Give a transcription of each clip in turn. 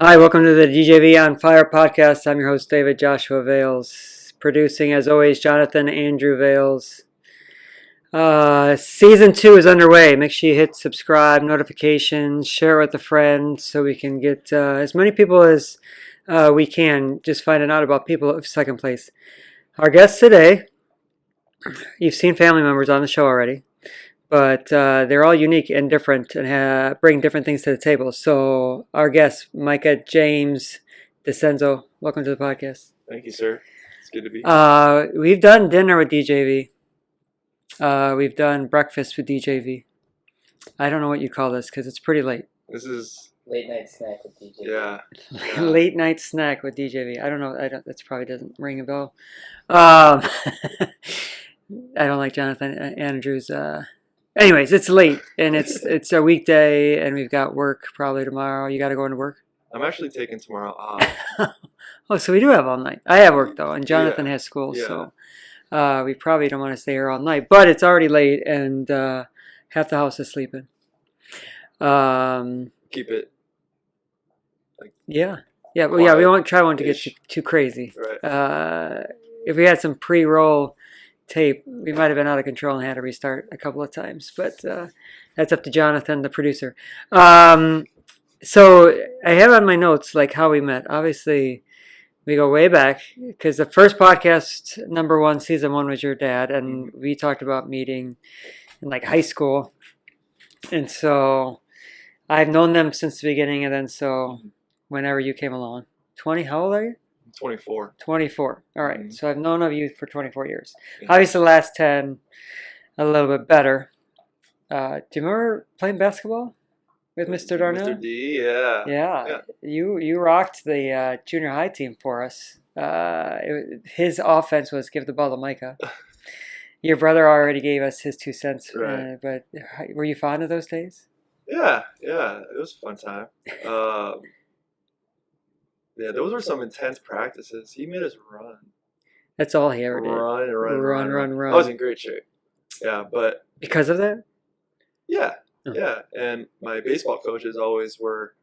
Hi, welcome to the DJVonFire podcast. I'm your host, David Joshua Vales. Producing, as always, Jonathan Andrew Vales. Season 2 is underway. Make sure you hit subscribe, notifications, share it with a friend so we can get as many people as we can just finding out about people of second place. Our guest today, you've seen family members on the show already, but they're all unique and different and bring different things to the table. So our guest, Micah James Dascenzo, welcome to the podcast. Thank you, sir. It's good to be here. We've done dinner with DJV. We've done breakfast with DJV. I don't know what you call this because it's pretty late. This is late night snack with DJV. Yeah. Late night snack with DJV. I don't know. That probably doesn't ring a bell. I don't like Jonathan Andrews. Anyways, it's late and it's a weekday and we've got work probably tomorrow. You got to go into work. I'm actually taking tomorrow off. Oh, so we do have all night. I have work though, and Jonathan has school, so we probably don't want to stay here all night. But it's already late and half the house is sleeping. Keep it. Yeah. Well, yeah. We won't to get too crazy. Right. If we had some pre-roll tape, we might have been out of control and had to restart a couple of times. But that's up to Jonathan, the producer. So I have on my notes like how we met. Obviously, we go way back because the first podcast, number 1, season 1, was your dad, and we talked about meeting in like high school. And so I've known them since the beginning, and then so whenever you came along. 20, how old are you? 24. 24. All right. Mm-hmm. So I've known of you for 24 years. Yeah. Obviously, the last 10, a little bit better. Do you remember playing basketball with Mr. Darnell? Mr. D, yeah. Yeah. You rocked the junior high team for us. His offense was give the ball to Micah. Your brother already gave us his 2 cents. Right. But were you fond of those days? Yeah. It was a fun time. Yeah, those were some intense practices. He made us run. That's all he ever did. Run. I was in great shape. Yeah, but because of that? Yeah. Oh. Yeah. And my baseball coaches always were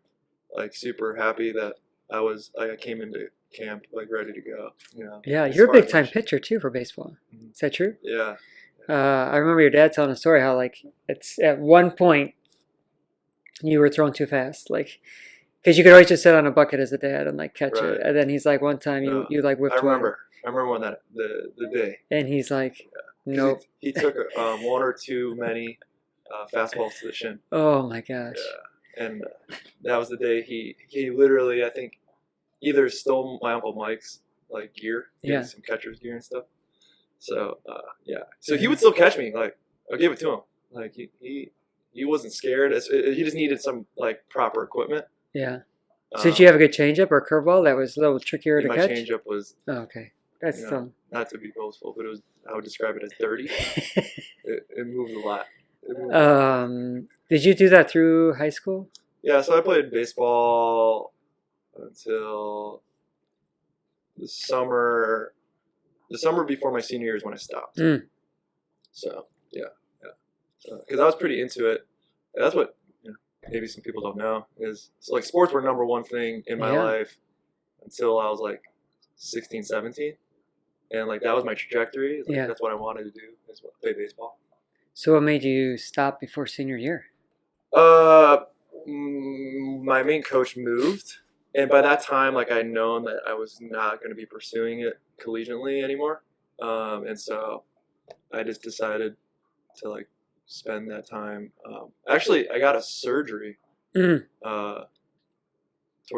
like super happy that I came into camp like ready to go. You know. Yeah, you're a big time pitcher too for baseball. Mm-hmm. Is that true? Yeah. I remember your dad telling a story how like it's at one point you were thrown too fast, like because you could always just sit on a bucket as a dad and like catch it, and then he's like one time you like whipped one. I remember when the day. And he's like, nope. He took 1 or 2 many fastballs to the shin. Oh my gosh. Yeah, and that was the day he literally, I think, either stole my Uncle Mike's like gear, some catcher's gear and stuff. So so he would still catch me. Like I gave it to him. Like he wasn't scared. He just needed some like proper equipment. Yeah. So did you have a good changeup or curveball that was a little trickier to catch? My changeup was. Oh, okay. That's still. Not to be boastful, but I would describe it as dirty. it moved a lot. Did you do that through high school? Yeah, so I played baseball until the summer. The summer before my senior year is when I stopped. So because I was pretty into it. And that's what maybe some people don't know is like sports were number 1 thing in my life until I was like 16, 17. And like that was my trajectory. Like, that's what I wanted to do is play baseball. So what made you stop before senior year? My main coach moved, and by that time, like I'd known that I was not going to be pursuing it collegiately anymore, and so I just decided to like spend that time. Actually, I got a surgery towards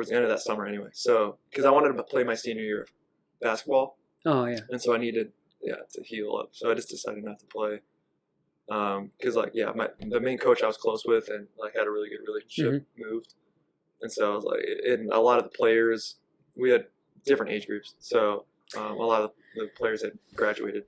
the end of that summer, anyway. So because I wanted to play my senior year of basketball. Oh yeah. And so I needed to heal up. So I just decided not to play. Because the main coach I was close with and like had a really good relationship moved, and so I was like, and a lot of the players, we had different age groups, so a lot of the players had graduated.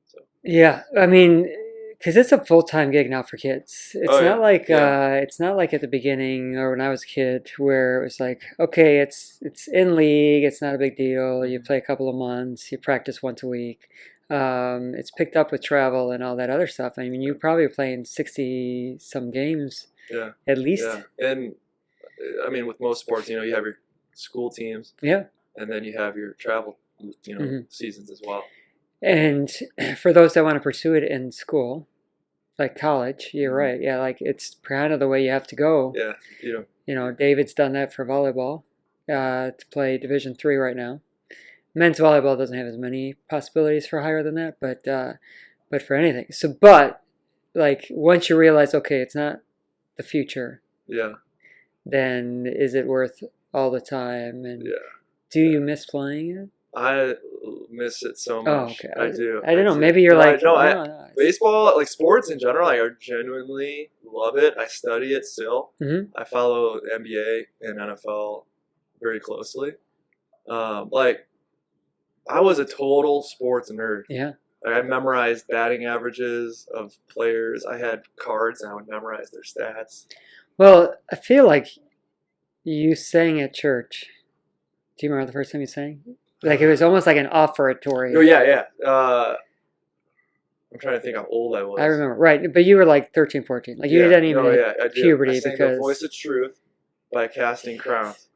So yeah, I mean, because it's a full-time gig now for kids. It's it's not like at the beginning or when I was a kid where it was like, okay, it's in league, it's not a big deal. You play a couple of months, you practice once a week. It's picked up with travel and all that other stuff. I mean, you probably were playing 60 some games, at least. Yeah, and I mean, with most sports, you have your school teams. Yeah. And then you have your travel, seasons as well. And for those that want to pursue it in school, like college, you're right. Yeah, like it's kind of the way you have to go. Yeah. David's done that for volleyball to play Division III right now. Men's volleyball doesn't have as many possibilities for higher than that, but for anything. But like once you realize, okay, it's not the future. Yeah. Then is it worth all the time? And do you miss playing it? I miss it so much. Oh, okay. I do. I don't know. Maybe you're no. Baseball, like sports in general, I genuinely love it. I study it still. Mm-hmm. I follow NBA and NFL very closely. Like, I was a total sports nerd. Yeah. Like, I memorized batting averages of players. I had cards and I would memorize their stats. Well, I feel like you sang at church. Do you remember the first time you sang? Like it was almost like an offertory. Oh yeah. I'm trying to think how old I was. I remember, right? But you were like 13, 14. Like you didn't even hit puberty I sang because The Voice of Truth by Casting Crowns.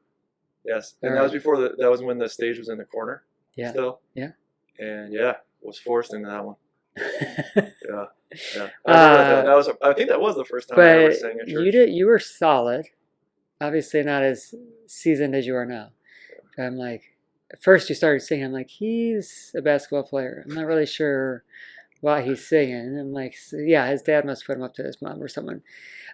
Yes, and that was before that was when the stage was in the corner. Yeah. Still. Yeah. And was forced into that one. Yeah. I remember that. I think that was the first time I ever sang at church. You were solid. Obviously not as seasoned as you are now. I'm like, at first you started singing. I'm like, he's a basketball player. I'm not really sure why he's singing. I'm like, yeah, his dad must put him up to his mom or someone.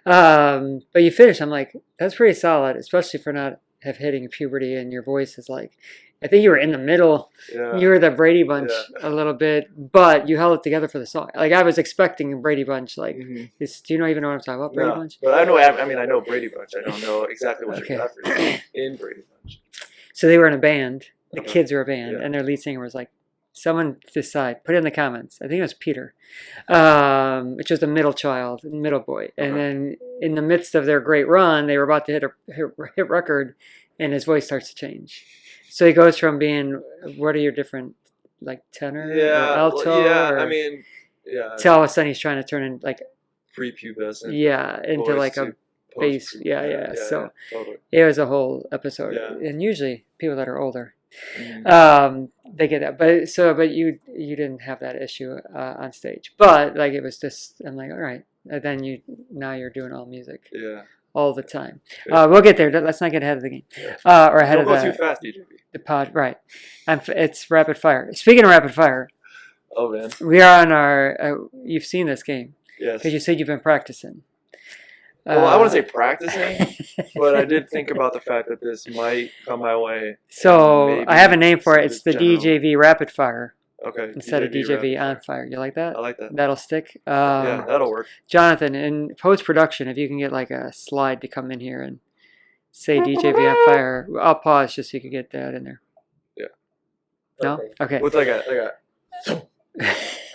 But you finish. I'm like, that's pretty solid, especially for not hitting puberty and your voice is like, I think you were in the middle. Yeah. You were the Brady Bunch a little bit, but you held it together for the song. Like I was expecting a Brady Bunch. Like, do you even know what I'm talking about? Brady Bunch? But I know. I know Brady Bunch. I don't know exactly what you're referencing in Brady Bunch. So they were in a band. The kids were a band, and their lead singer was like, someone decide, put it in the comments. I think it was Peter, which was the middle boy. And then in the midst of their great run, they were about to hit record, and his voice starts to change. So he goes from being, what are your different, like tenor, or alto? Till all of a sudden he's trying to turn in like prepubescent. Yeah, into like a bass. Yeah. So totally. It was a whole episode, and usually people that are older. They get that, but you didn't have that issue on stage, but like it was just, I'm like, all right, and then now you're doing all music all the time. We'll get there. Let's not get ahead of the game or ahead of the too fast, DJV. The pod, right? It's rapid fire. Speaking of rapid fire, oh man, we are on our you've seen this game, because you said you've been practicing. Well, I wouldn't say practicing, but I did think about the fact that this might come my way. So I have a name for it. It's the DJV Rapid Fire. Okay. Instead of DJV On Fire. You like that? I like that. That'll stick. Yeah, that'll work. Jonathan, in post-production, if you can get like a slide to come in here and say DJV On Fire, I'll pause just so you can get that in there. Yeah. No? Okay. What's I got?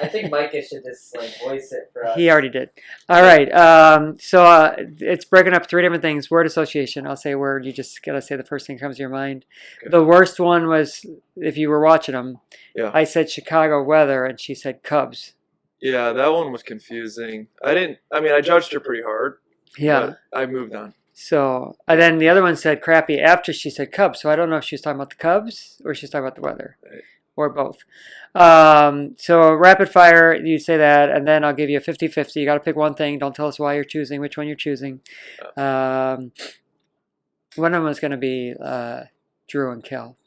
I think Micah should just like voice it for us. He already did. All right. So it's breaking up 3 different things. Word association. I'll say a word. You just got to say the first thing that comes to your mind. Okay. The worst one was, if you were watching them, I said Chicago weather and she said Cubs. Yeah, that one was confusing. I judged her pretty hard. Yeah. But I moved on. So, and then the other one said crappy after she said Cubs. So I don't know if she was talking about the Cubs or she's talking about the weather. Right. Or both. So rapid fire, you say that, and then I'll give you a 50-50. You got to pick one thing. Don't tell us why you're choosing, which one you're choosing. One of them was going to be Drew and Kel.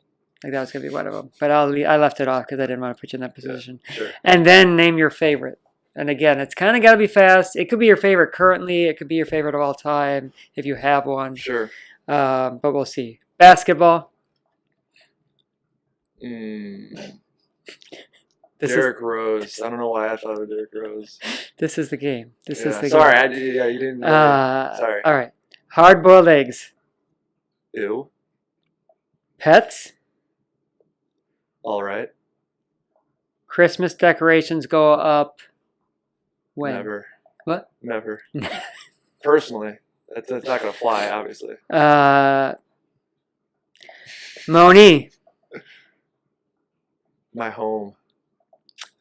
Like that was going to be one of them. But I left it off because I didn't want to put you in that position. Yeah, sure. And then name your favorite. And again, it's kind of got to be fast. It could be your favorite currently. It could be your favorite of all time if you have one. Sure. But we'll see. Basketball. Derrick Rose. I don't know why I thought of Derrick Rose. This is the game. This is the game. You didn't. Sorry. All right. Hard-boiled eggs. Ew. Pets. All right. Christmas decorations go up when? Never. What? Never. Personally. That's not going to fly, obviously. Moni. My home.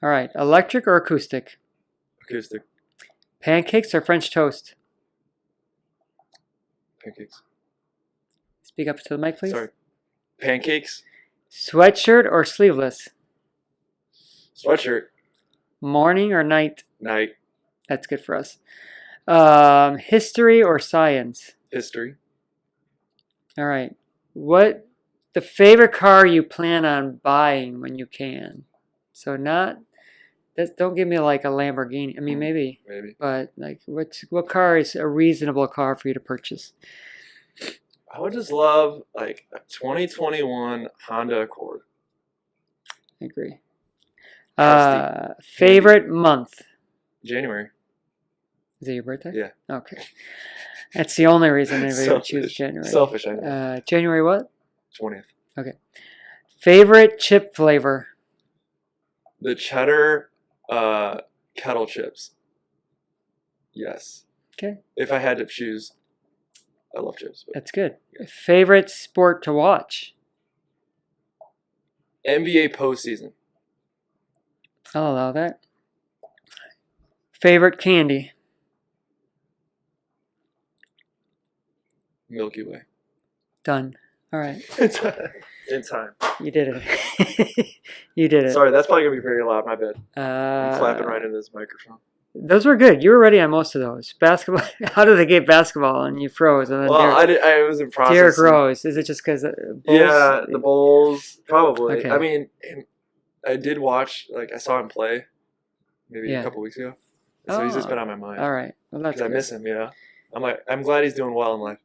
All right. Electric or acoustic? Acoustic. Pancakes or French toast? Pancakes. Speak up to the mic, please. Sorry. Pancakes. Sweatshirt or sleeveless? Sweatshirt. Morning or night? Night. That's good for us. History or science? History. All right. What the favorite car you plan on buying when you can? So don't give me like a Lamborghini. I mean, maybe, but like, what car is a reasonable car for you to purchase? I would just love like a 2021 Honda Accord. I agree. Trusty. Favorite month? January. Is it your birthday? Yeah. Okay. That's the only reason anybody would choose January. Selfish, I know. January what? 20th. Okay. Favorite chip flavor? The cheddar kettle chips. Yes. Okay. If I had to choose, I love chips. That's good. Favorite sport to watch? NBA postseason. I'll allow that. Favorite candy? Milky Way. Done. All right. In time. You did it. You did it. Sorry, that's probably going to be very loud. My bad. I'm clapping right into this microphone. Those were good. You were ready on most of those. Basketball. How did they get basketball and you froze? And then Well, I was in process. Derek Rose. Is it just because Yeah, the Bulls. Probably. Okay. I mean, I did watch, like, I saw him play maybe Yeah. a couple weeks ago. So he's just been on my mind. All right. Well, that's Because I good. miss him, you know? I'm glad he's doing well in life.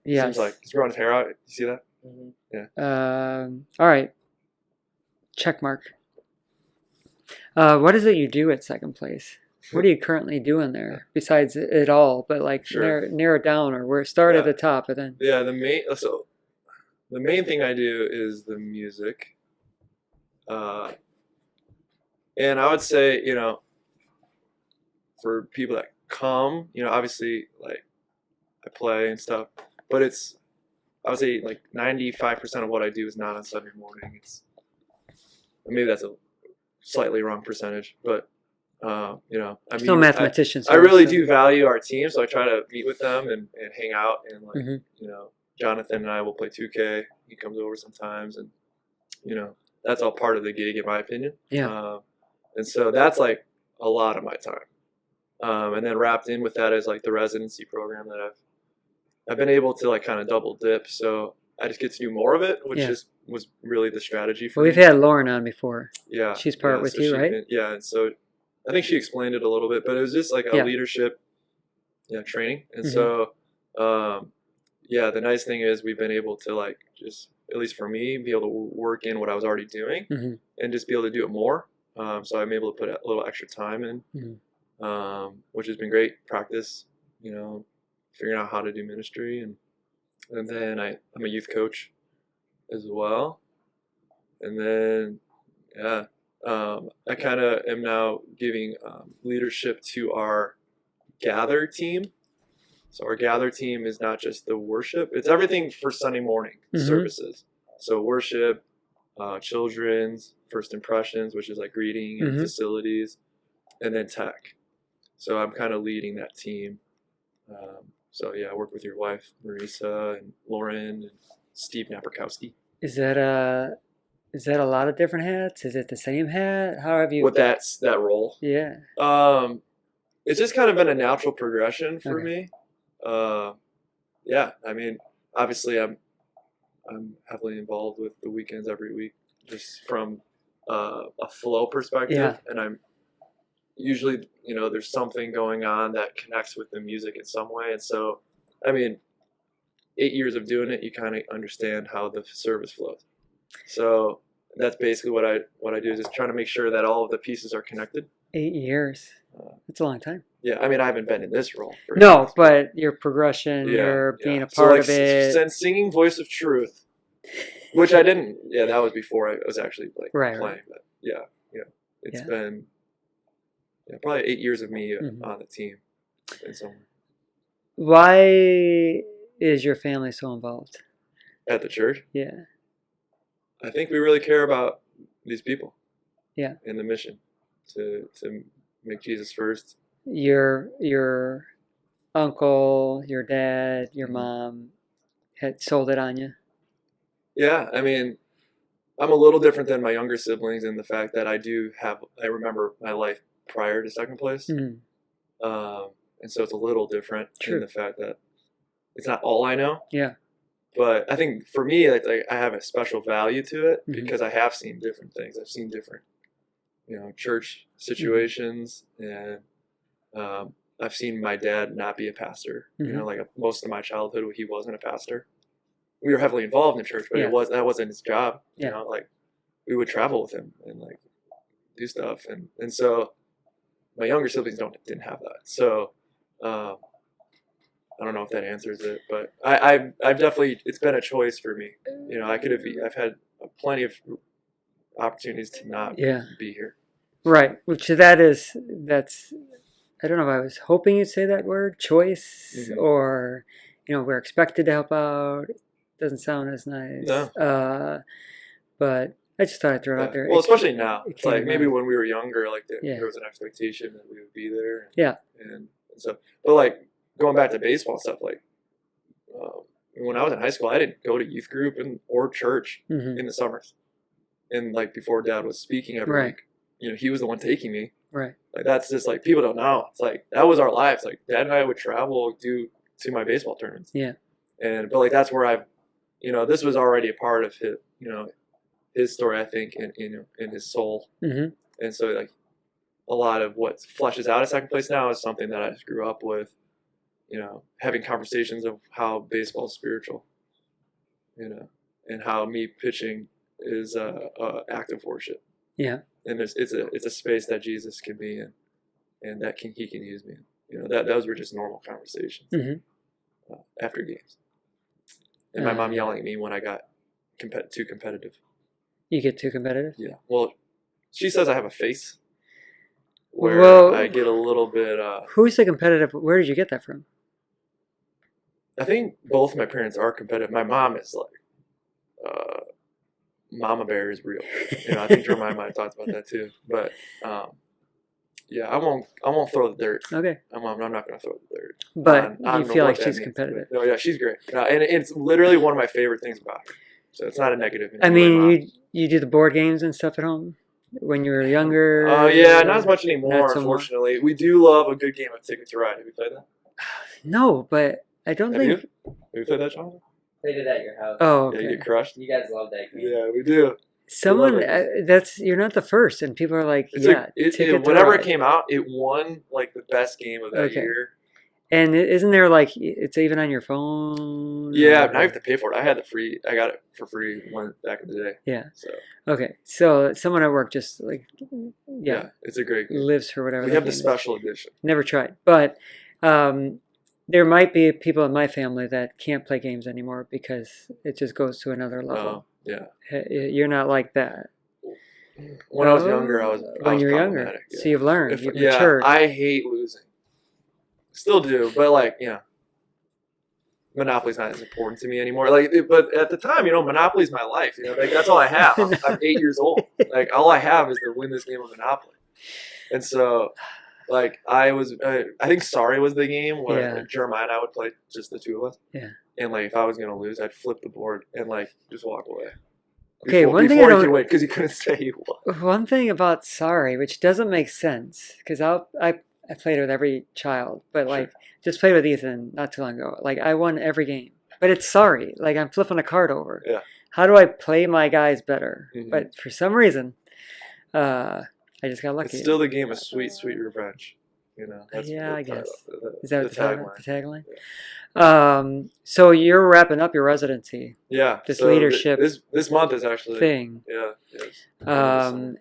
Yes. Seems like he's growing his hair out. You see that? Mhm. Yeah. All right. Check mark. What is it you do at second place? What are you currently doing there besides it all? But like Sure. narrow it down, or where start at Yeah. the top and then. Yeah, the main thing I do is the music. And I would say, you know, for people that come, you know, obviously, like, I play and stuff, but I would say, like, 95% of what I do is not on Sunday morning. Maybe that's a slightly wrong percentage, but, you know, I mean, No mathematicians. I really do value our team, so I try to meet with them and hang out, and, like, Mhm. you know, Jonathan and I will play 2K. He comes over sometimes, and, you know, that's all part of the gig, in my opinion. Yeah. And so that's, like, a lot of my time. And then wrapped in with that is, like, the residency program that I've been able to, like, kind of double dip. So I just get to do more of it, which was really the strategy for Well, we've me. had Lauren on before. Yeah. She's part with so you, right? Yeah. And so I think she explained it a little bit, but it was just like a leadership training. And so, yeah, the nice thing is we've been able to, like, just, at least for me, be able to work in what I was already doing and just be able to do it more. So I'm able to put a little extra time in, which has been great practice, you know, figuring out how to do ministry. And then I'm a youth coach as well. And then, yeah, I kind of am now giving leadership to our Gather team. So our Gather team is not just the worship, it's everything for Sunday morning services. So worship, children's, first impressions, which is like greeting and facilities, and then tech. So I'm kind of leading that team. So yeah, I work with your wife, Marisa, and Lauren, and Steve Napierkowski. Is that a lot of different hats? Is it the same hat? How have you? With that role? Yeah. It's just kind of been a natural progression for me. Yeah, I mean, obviously I'm heavily involved with the weekends every week, just from a flow perspective, and I'm usually, you know, there's something going on that connects with the music in some way, and so, I mean, 8 years of doing it, you kind of understand how the service flows. So that's basically what I do, is just trying to make sure that all of the pieces are connected. 8 years. That's a long time. Yeah, I mean, I haven't been in this role. For No, years, but your progression, your being a so, part like, of it. Since singing Voice of Truth, which I didn't. Yeah, that was before I was actually, like, playing. Right. But it's been probably 8 years of me on the team in some way. Why is your family so involved? At the church? Yeah. I think we really care about these people. Yeah. And the mission to make Jesus first. Your uncle, your dad, your mom, had sold it on you. Yeah, I mean, I'm a little different than my younger siblings in the fact that I remember my life prior to second place. Mm, And so it's a little different True. in the fact that it's not all I know. yeah. But I think for me, like I have a special value to it Mhm. because I have seen different things. I've seen different, church situations, and I've seen my dad not be a pastor. Mhm. Like most of my childhood, he wasn't a pastor. We were heavily involved in church, but Yeah. that wasn't his job. Yeah. Like we would travel with him and like do stuff, and so my younger siblings didn't have that. So I don't know if that answers it, but I've definitely, it's been a choice for me. I've had plenty of opportunities to not Yeah. be here. Right. Which that's, I don't know if I was hoping you'd say that word, choice, Mhm. or, we're expected to help out. Doesn't sound as nice. No. But I just thought I'd throw it out there. Well, especially now. it It's came like to maybe mind. when we were younger, like Yeah. there was an expectation that we would be there. Yeah. And so, but like going back to baseball stuff, like when I was in high school, I didn't go to youth group or church Mhm. in the summers. And like before Dad was speaking every Right. week, he was the one taking me. Right. Like that's just like people don't know. It's like that was our lives. Like Dad and I would travel to my baseball tournaments. Yeah. But like that's where this was already a part of his story, I think, in his soul. Mm-hmm. And so like a lot of what flushes out at second place now is something that I just grew up with. Having conversations of how baseball is spiritual. And how me pitching is a act of worship. Yeah. And it's a space that Jesus can be in, and he can use me in. Those were just normal conversations after games. And my mom yelling at me when I got too competitive. You get too competitive? Yeah. Well, she says I have a face where I get a little bit. Who's the competitive? Where did you get that from? I think both my parents are competitive. My mom is like, Mama Bear is real. I think Jeremiah might have talked about that too. But yeah, I won't throw the dirt. Okay. I'm not going to throw the dirt. But I you don't know feel what like that she's means, competitive. but, no, yeah, she's great. And it's literally one of my favorite things about her. So it's not a negative. I mean, you do the board games and stuff at home when you were younger? Yeah, not as much anymore, Not so unfortunately. We do love a good game of Ticket to Ride. Have you played that? No, but I don't Have think. you? Have you played that, Jonathan? Played it at your house. Oh, Yeah, okay. you get crushed. You guys love that game. Yeah, we do. Someone love you're not the first, and people are like, Whenever Ticket it came out, it won like the best game of that year. And isn't there like it's even on your phone? Yeah, now you have to pay for it. I got it for free back in the day. Yeah. So okay, so someone at work just like it's a great game. lives for whatever. We have the special edition. Never tried, but there might be people in my family that can't play games anymore because it just goes to another level. Yeah. You're not like that. When I was younger, I was younger, yeah. So you've learned. You've matured. I hate losing. Still do, but like Monopoly's not as important to me anymore. But at the time, Monopoly's my life. Like that's all I have. I'm 8 years old. Like all I have is to win this game of Monopoly. And so, like I think Sorry was the game where Jeremiah and I would play, just the two of us. Yeah. And like if I was gonna lose, I'd flip the board and like just walk away. Okay, one thing I don't win because you couldn't say you won. One thing about Sorry, which doesn't make sense, because I played with every child, but like just played with Ethan not too long ago. Like I won every game, but it's Sorry. Like I'm flipping a card over. Yeah. How do I play my guys better? Mm-hmm. But for some reason, I just got lucky. It's still the game of sweet, sweet revenge. That's I guess. Is the that tagline? The tagline? Yeah. So you're wrapping up your residency. Yeah. This leadership. This month is actually thing. Yeah. Yes.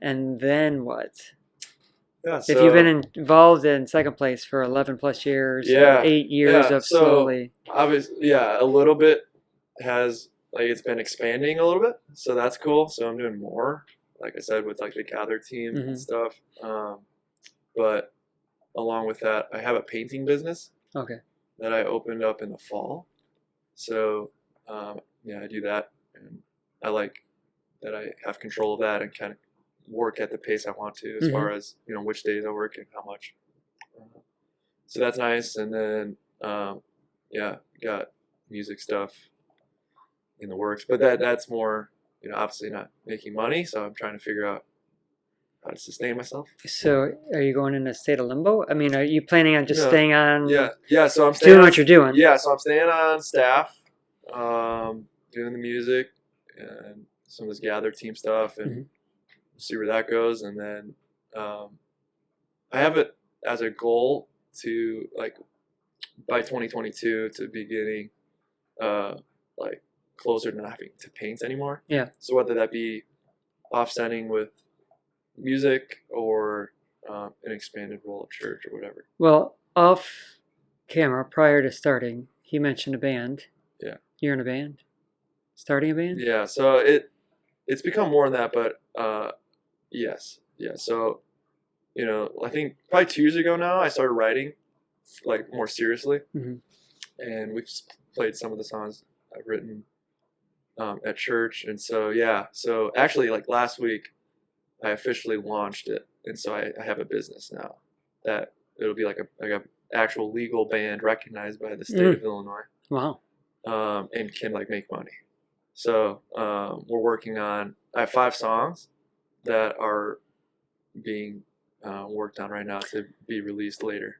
And then what? Yeah. If you've been involved in second place for 11 plus years, 8 years of slowly. Obviously, a little bit has it's been expanding a little bit, so that's cool. So I'm doing more, like I said, with like the gather team and stuff. But along with that, I have a painting business. Okay. That I opened up in the fall. So I do that, and I like that I have control of that and kind of work at the pace I want to, as far as which days I work and how much. So that's nice, and then got music stuff in the works, but that's more, obviously not making money, so I'm trying to figure out how to sustain myself. So, are you going in a state of limbo? I mean, are you planning on just No. staying on? Yeah. So I'm doing what you're doing. Yeah, so I'm staying on staff, doing the music and some of this gather team stuff, and see where that goes. And then I have it as a goal to, like, by 2022 to be getting like closer to not having to paint anymore. Yeah. So whether that be offsetting with music or an expanded role at church or whatever. Well, off camera, prior to starting, he mentioned a band. Yeah. You're in a band? Starting a band? Yeah, so it's become more than that, but yes. Yeah, so, I think probably 2 years ago now, I started writing, like, more seriously. And we've played some of the songs I've written at church. And so, yeah, so actually, like, last week, I officially launched it. And so I have a business now that it'll be like a actual legal band recognized by the state of Illinois. Wow. And can, like, make money. So we're working on, I have 5 songs that are being worked on right now to be released later.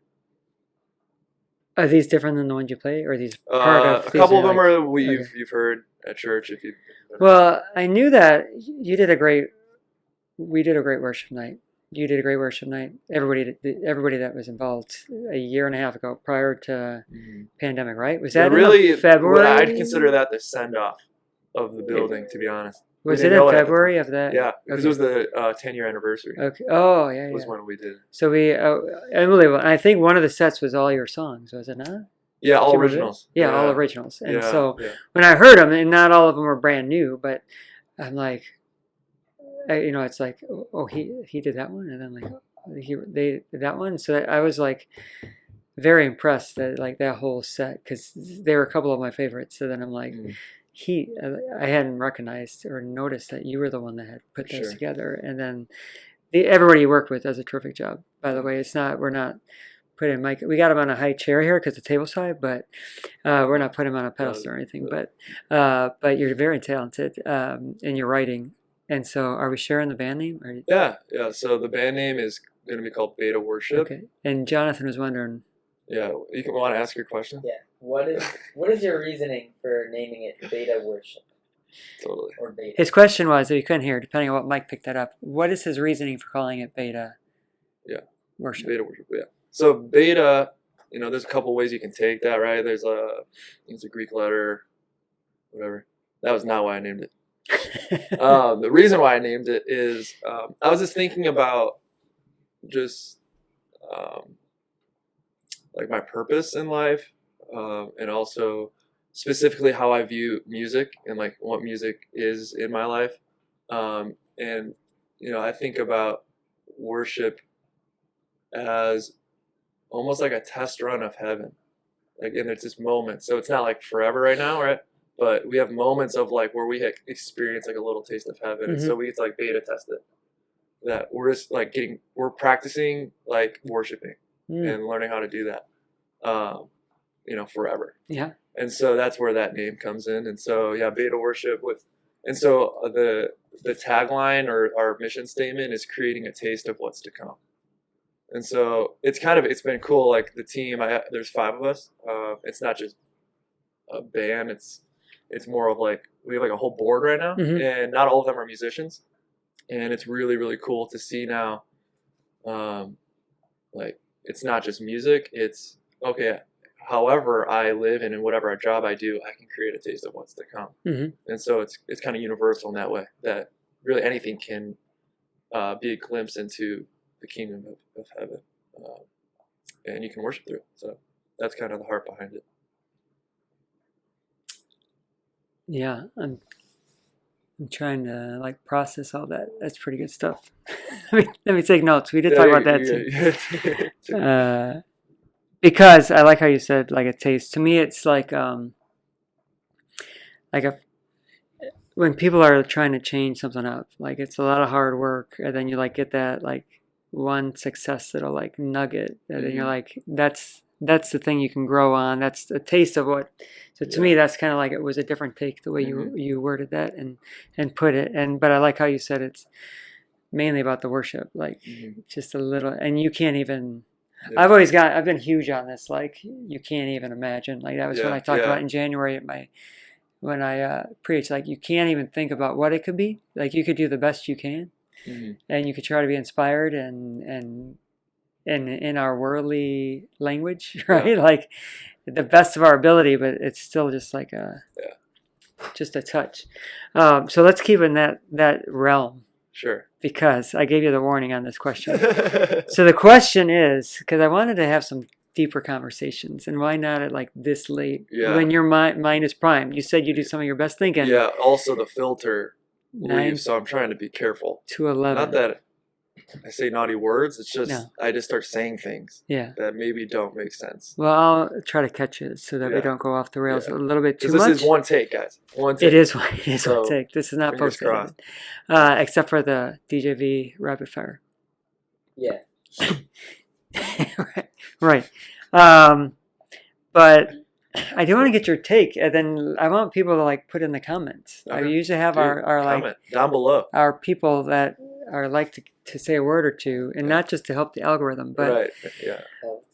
Are these different than the ones you play, or are these part of? A couple of them like, are you've heard at church if you. Well, I knew that you did we did a great worship night. You did a great worship night. Everybody that was involved a year and a half ago, prior to pandemic, right? Was that really in February? I'd consider that the send off of the building, to be honest. Was it in February of that? Yeah, because it was the 10-year anniversary. Okay. Oh, yeah. Was when we did it. So we, unbelievable. I think one of the sets was all your songs, was it not? Yeah, all originals. Yeah, all originals. And yeah, so when I heard them, and not all of them were brand new, but I'm like, it's like, oh, he did that one, and then like, they did that one. So I was like very impressed that, like, that whole set, because they were a couple of my favorites. So then I'm like, I hadn't recognized or noticed that you were the one that had put those together. And then everybody you work with does a terrific job, by the way. We're not putting Mike, we got him on a high chair here because the table's high, but we're not putting him on a pedestal or anything. But you're very talented in your writing. And so, are we sharing the band name? Yeah. So the band name is going to be called Beta Worship. Okay. And Jonathan was wondering. Yeah, you want to ask your question? Yeah. What is your reasoning for naming it Beta Worship? Totally. Or Beta. His question was, that you couldn't hear, depending on what Mike picked that up. What is his reasoning for calling it Beta? Worship. Beta Worship. Yeah. So beta, there's a couple ways you can take that, right? There's it's a Greek letter, whatever. That was not why I named it. The reason why I named it is I was just thinking about just like my purpose in life, and also specifically how I view music and, like, what music is in my life. And I think about worship as almost like a test run of heaven. Like, and there's this moment, so it's not like forever right now, right? But we have moments of, like, where we experience, like, a little taste of heaven, and so we get to, like, beta test it. That we're just, like, we're practicing, like, worshiping and learning how to do that, forever. Yeah. And so that's where that name comes in. And so, yeah, Beta Worship and so the tagline or our mission statement is creating a taste of what's to come. And so it's been cool. Like, the team, there's 5 of us. It's not just a band. It's more of, like, we have, like, a whole board right now, and not all of them are musicians. And it's really, really cool to see now, like, it's not just music. It's, okay, however I live and in whatever job I do, I can create a taste of what's to come. And so it's kind of universal in that way, that really anything can be a glimpse into the kingdom of heaven, and you can worship through it. So that's kind of the heart behind it. Yeah, I'm trying to, like, process all that. That's pretty good stuff. Let me take notes. We did talk about that too. Because I like how you said, like, a taste. To me, it's like when people are trying to change something up, like, it's a lot of hard work, and then you, like, get that, like, one success that'll, like, nugget, and then you're like, that's that's the thing you can grow on. That's a taste of what. So to me, that's kind of like it was a different take the way you worded that and put it. But I like how you said it's mainly about the worship, like just a little. And you can't even. Yeah. I've been huge on this. Like you can't even imagine. Like that was when I talked about in January at when I preached. Like you can't even think about what it could be. Like you could do the best you can, and you could try to be inspired and in our worldly language, right? Like the best of our ability, but it's still just like just a touch. So let's keep in that realm. Sure. Because I gave you the warning on this question. So the question is, because I wanted to have some deeper conversations, and why not at like this late when your mind is primed? You said you do some of your best thinking. Yeah. Also, the filter leaves, so I'm trying to be careful. 2:11. Not that I say naughty words. It's just I just start saying things that maybe don't make sense. Well, I'll try to catch it so that we don't go off the rails a little bit too much. This is one take, guys. One take. It is one take. This is not posted. Except for the DJV rapid fire. Yeah. Right. But I do want to get your take, and then I want people to like put in the comments. Okay. I usually have our like down below our people that are like to say a word or two, and not just to help the algorithm, but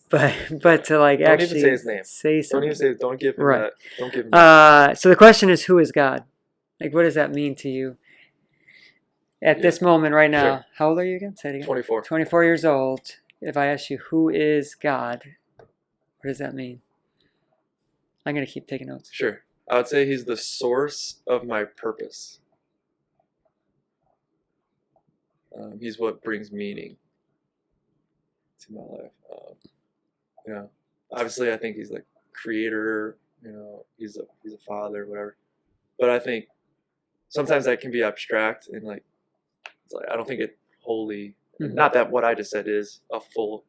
but to like don't actually even say his name. Say something. Don't even say. Don't give him that. Don't give him that. So the question is, who is God? Like, what does that mean to you at this moment right now? Sure. How old are you again? Say it again. 24. 24 years old. If I ask you who is God, what does that mean? I'm going to keep taking notes. Sure. I would say he's the source of my purpose. He's what brings meaning to my life. Obviously I think he's like creator, he's a father, whatever. But I think sometimes that can be abstract and like, it's like I don't think it wholly, not that what I just said is a full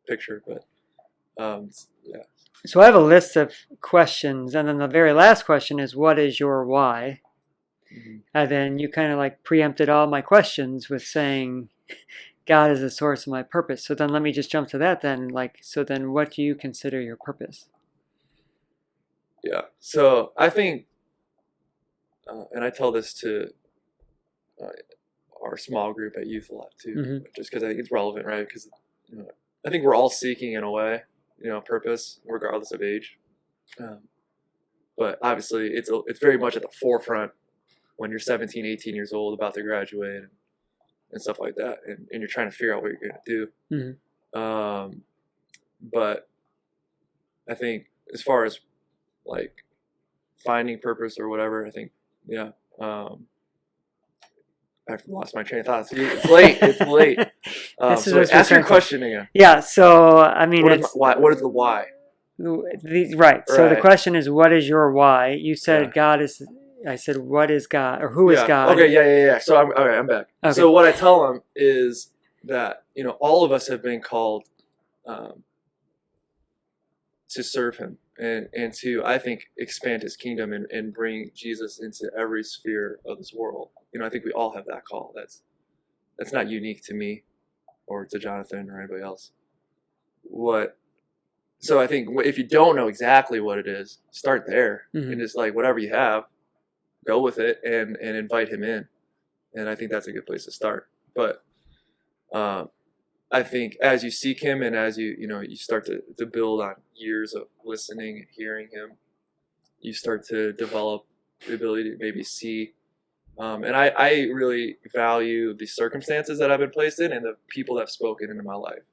picture, but yeah. So I have a list of questions, and then the very last question is, what is your why? And then you kind of like preempted all my questions with saying, God is the source of my purpose. So then let me just jump to that then. Like, so then what do you consider your purpose? Yeah. So I think, and I tell this to our small group at youth a lot too, just because I think it's relevant, right? Because I think we're all seeking in a way, purpose, regardless of age. But obviously, it's very much at the forefront when you're 17, 18 years old, about to graduate and stuff like that, and you're trying to figure out what you're going to do. But I think as far as like finding purpose or whatever, I think, I've lost my train of thought. It's late. It's late. So ask your question again. Yeah. So I mean, what is the why? Right. So the question is, what is your why? You said God is. I said, what is God, or who is God? Okay. Yeah. So I'm back. Okay. So what I tell them is that all of us have been called to serve Him and to, I think, expand His kingdom and bring Jesus into every sphere of this world. I think we all have that call. That's not unique to me or to Jonathan or anybody else. So I think if you don't know exactly what it is, start there and just like whatever you have, go with it and invite Him in. And I think that's a good place to start. But I think as you seek Him and as you start to build on years of listening and hearing Him, you start to develop the ability to maybe see. And I really value the circumstances that I've been placed in and the people that have spoken into my life.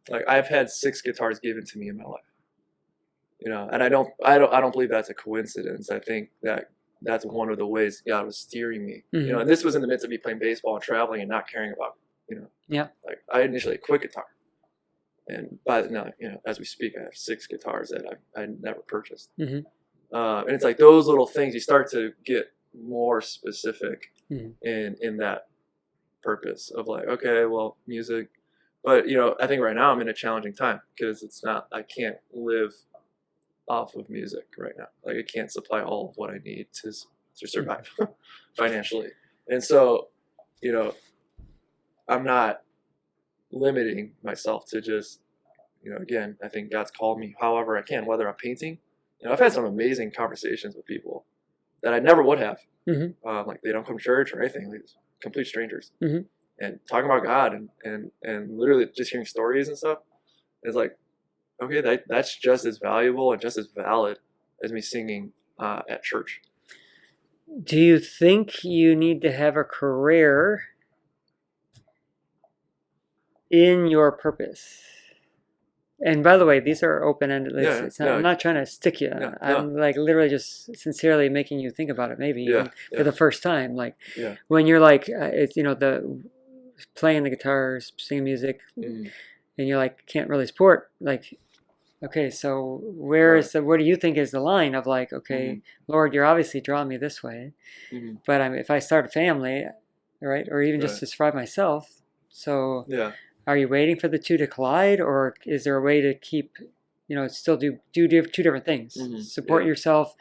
Like I've had 6 guitars given to me in my life, and I don't believe that's a coincidence. I think that's one of the ways God was steering me. And this was in the midst of me playing baseball and traveling and not caring about, like I initially quit guitar, and by now, as we speak, I have 6 guitars that I never purchased. And it's like those little things you start to get more specific in that purpose of like, okay, well, music. But I think right now I'm in a challenging time because I can't live off of music right now. Like I can't supply all of what I need to survive financially. And so, I'm not limiting myself to just, again, I think God's called me however I can, whether I'm painting. I've had some amazing conversations with people that I never would have. Like they don't come to church or anything, like complete strangers. And talking about God and literally just hearing stories and stuff is like, okay, that's just as valuable and just as valid as me singing at church. Do you think you need to have a career in your purpose? And by the way, these are open-ended. I'm not trying to stick you. I'm like literally just sincerely making you think about it, maybe even for the first time. Like when you're like, it's the playing the guitars, singing music, and you're like can't really support. Like, okay, so where do you think is the line of like, okay, Lord, you're obviously drawing me this way, but if I start a family, right, or even just to survive myself, so are you waiting for the two to collide, or is there a way to keep, still do two different things? Support yourself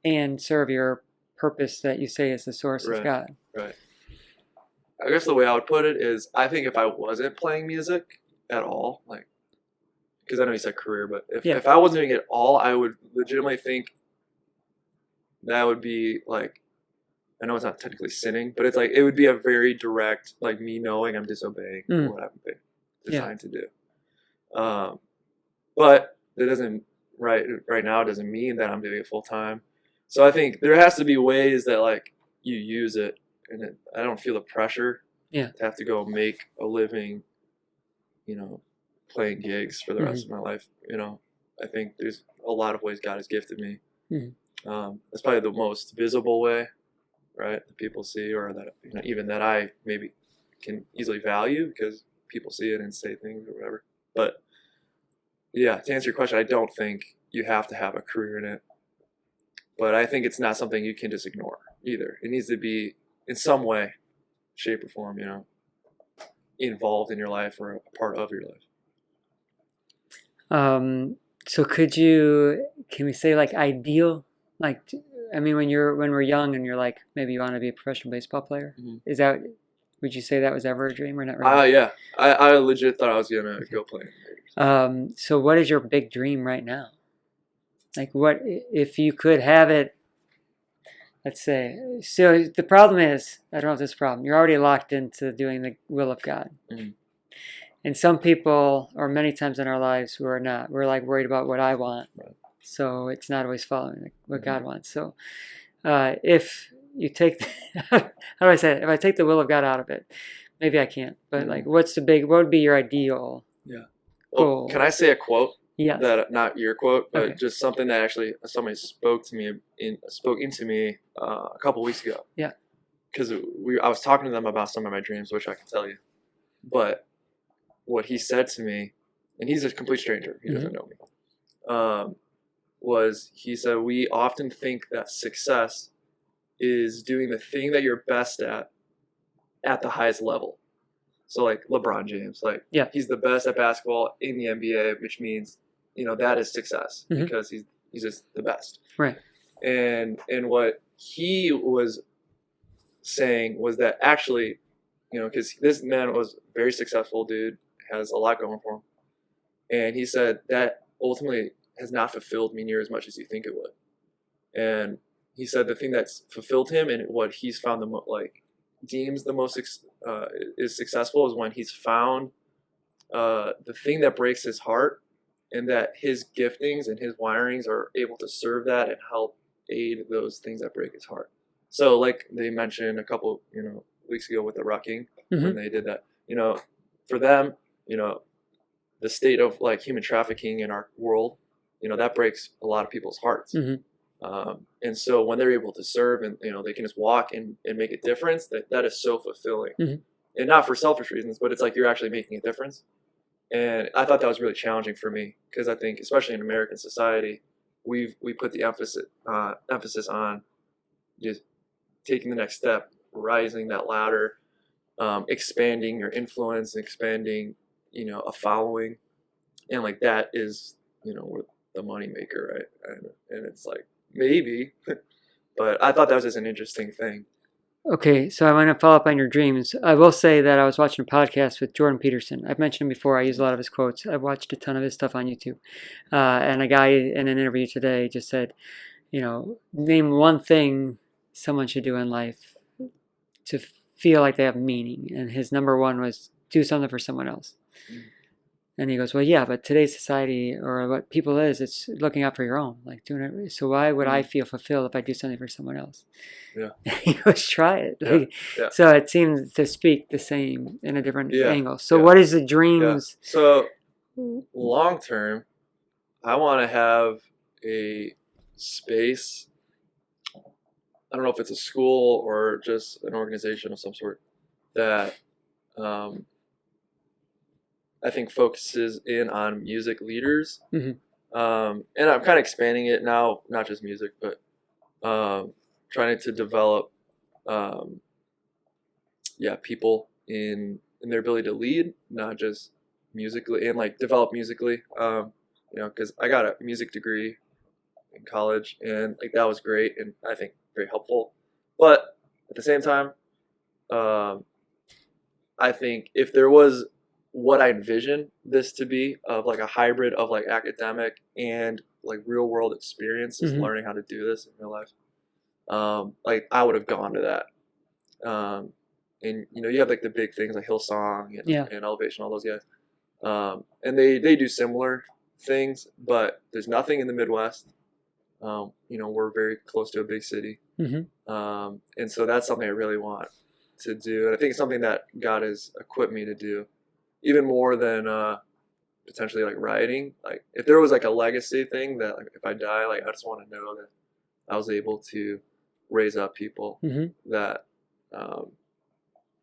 and serve your purpose that you say is the source of God. Right. I guess the way I would put it is, I think if I wasn't playing music at all, like, because I know you said career, but if I wasn't doing it at all, I would legitimately think that would be like, I know it's not technically sinning, but it's like it would be a very direct, like me knowing I'm disobeying what I've been designed to do. But that doesn't right now doesn't mean that I'm doing it full time. So I think there has to be ways that like you use it, and I don't feel the pressure to have to go make a living, playing gigs for the rest of my life. I think there's a lot of ways God has gifted me. That's probably the most visible way, right, that people see, or that even that I maybe can easily value because people see it and say things or whatever. But yeah, to answer your question, I don't think you have to have a career in it, but I think it's not something you can just ignore either. It needs to be in some way, shape, or form, involved in your life or a part of your life. So can we say like ideal, like, I mean, when we're young and you're like, maybe you want to be a professional baseball player, would you say that was ever a dream or not really? Yeah. I legit thought I was going to go play. So what is your big dream right now? Like what, if you could have it, let's say, so the problem is, I don't know if this is a problem, you're already locked into doing the will of God. And some people, or many times in our lives, we're not. We're like worried about what I want. So it's not always following what God wants. So if you take, how do I say it? If I take the will of God out of it, maybe I can't. But like, what would be your ideal goal? Can I say a quote? Yes. That not your quote, but just something that actually somebody spoke into me a couple weeks ago. Yeah. Because I was talking to them about some of my dreams, which I can tell you, but what he said to me, and he's a complete stranger, he doesn't know me, was he said, we often think that success is doing the thing that you're best at the highest level. So like LeBron James, like he's the best at basketball in the NBA, which means, that is success because he's just the best. Right. And what he was saying was that actually, because this man was a very successful dude, has a lot going for him. And he said that ultimately has not fulfilled me near as much as you think it would. And he said the thing that's fulfilled him and what he's found deems the most is successful is when he's found the thing that breaks his heart, and that his giftings and his wirings are able to serve that and help aid those things that break his heart. So like they mentioned a couple weeks ago with the rucking, when they did that, for them, the state of like human trafficking in our world, that breaks a lot of people's hearts. And so when they're able to serve and they can just walk and make a difference, that is so fulfilling. And not for selfish reasons, but it's like you're actually making a difference. And I thought that was really challenging for me, because I think especially in American society, we put the emphasis on just taking the next step, rising that ladder, expanding your influence, expanding a following, and like that is the money maker, right? And it's like maybe, but I thought that was just an interesting thing. Okay, so I want to follow up on your dreams. I will say that I was watching a podcast with Jordan Peterson. I've mentioned him before. I use a lot of his quotes. I've watched a ton of his stuff on YouTube. And a guy in an interview today just said, name one thing someone should do in life to feel like they have meaning. And his number one was do something for someone else. And he goes, well, yeah, but today's society or what people is, it's looking out for your own, like doing it. So why would I feel fulfilled if I do something for someone else? Yeah. He goes, try it. Yeah. So it seems to speak the same in a different angle. So Yeah. what is the dreams? Yeah. So long term, I want to have a space. I don't know if it's a school or just an organization of some sort that I think focuses in on music leaders. And I'm kind of expanding it now, not just music, but trying to develop, people in their ability to lead, not just musically, and like develop musically. Because I got a music degree in college, and like that was great, and I think very helpful. But at the same time, I think if there was what I envision this to be of like a hybrid of like academic and like real world experiences, learning how to do this in real life, like I would have gone to that. And you have like the big things like Hillsong and Elevation, all those guys, and they do similar things, but there's nothing in the Midwest. We're very close to a big city, and so that's something I really want to do, and I think it's something that God has equipped me to do, even more than potentially like writing. Like if there was like a legacy thing that like if I die, like I just want to know that I was able to raise up people that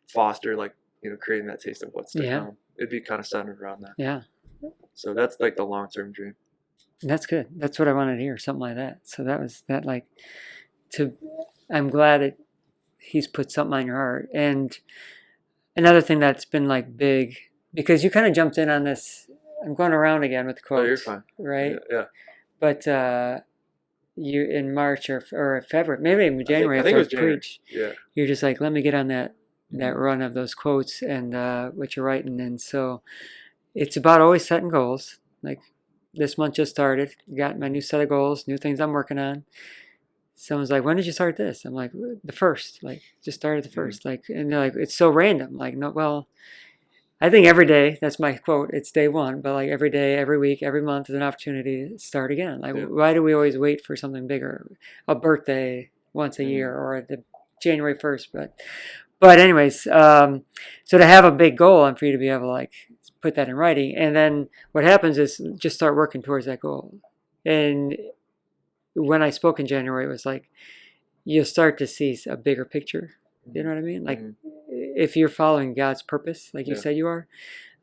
foster like creating that taste of what's to come. It'd be kind of centered around that. Yeah. So that's like the long-term dream. That's good. That's what I wanted to hear, something like that. So that was that I'm glad that he's put something on your heart. And another thing that's been like big, because you kind of jumped in on this, I'm going around again with the quotes. Oh, you're fine. Right? Yeah. But you in March or February, maybe in January, I think it was January. Preach, yeah. You're just like, let me get on that run of those quotes and what you're writing. And so it's about always setting goals. Like this month just started, got my new set of goals, new things I'm working on. Someone's like, when did you start this? I'm like, the first, like just started the first, like, and they're like, it's so random. Like, no, well, I think every day, that's my quote, it's day one, but like every day, every week, every month is an opportunity to start again. Like, why do we always wait for something bigger? A birthday once a year or the January 1st. But anyways, so to have a big goal and for you to be able to like put that in writing, and then what happens is just start working towards that goal. And when I spoke in January, it was like, you'll start to see a bigger picture. You know what I mean? Like, if you're following God's purpose, like you said you are,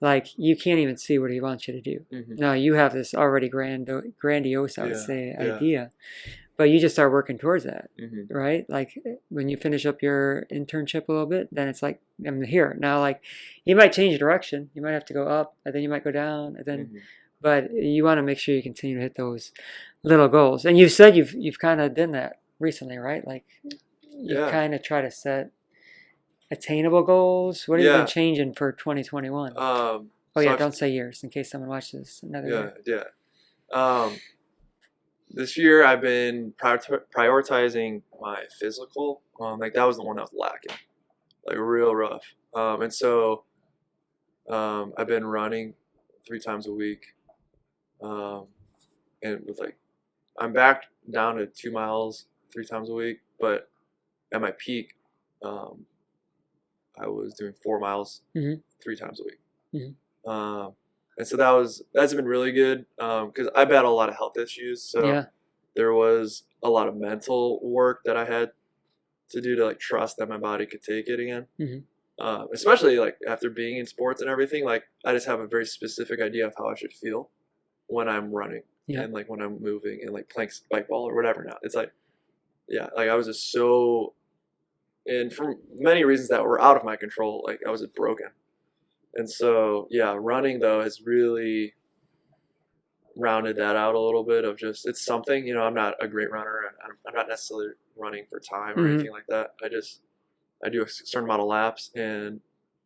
like, you can't even see what he wants you to do. Now, you have this already grandiose, I would say, idea, but you just start working towards that, right? Like, when you finish up your internship a little bit, then it's like, I'm here. Now, like, you might change direction. You might have to go up, and then you might go down, and then, but you want to make sure you continue to hit those little goals. And you've said you've kind of done that recently, right? Like, you kind of try to set attainable goals. What have you been changing for 2021? Don't say years in case someone watches another year. This year I've been prioritizing my physical. Like that was the one that was lacking, like real rough. And so I've been running 3 times a week, and with like I'm back down to 2 miles 3 times a week, but at my peak, I was doing 4 miles 3 times a week. And so that's been really good because I battle a lot of health issues. So there was a lot of mental work that I had to do to like trust that my body could take it again. Especially like after being in sports and everything, like I just have a very specific idea of how I should feel when I'm running and like when I'm moving and like playing spike ball or whatever. Now it's like, like I was just so, and for many reasons that were out of my control, like I was just broken. And so, running though has really rounded that out a little bit of just, it's something, I'm not a great runner and I'm not necessarily running for time or anything like that. I just I do a certain amount of laps, and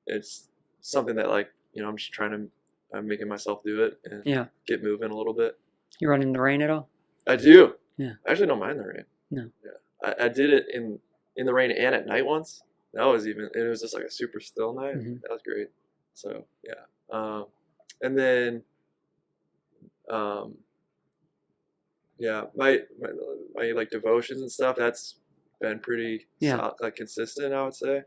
it's something that like I'm just trying to I'm making myself do it and get moving a little bit. You run in the rain at all? I do. Yeah. I actually don't mind the rain. No. Yeah. I did it in the rain and at night once. That was it was just like a super still night. Mm-hmm. That was great. So yeah. And then my like devotions and stuff, that's been pretty like consistent, I would say.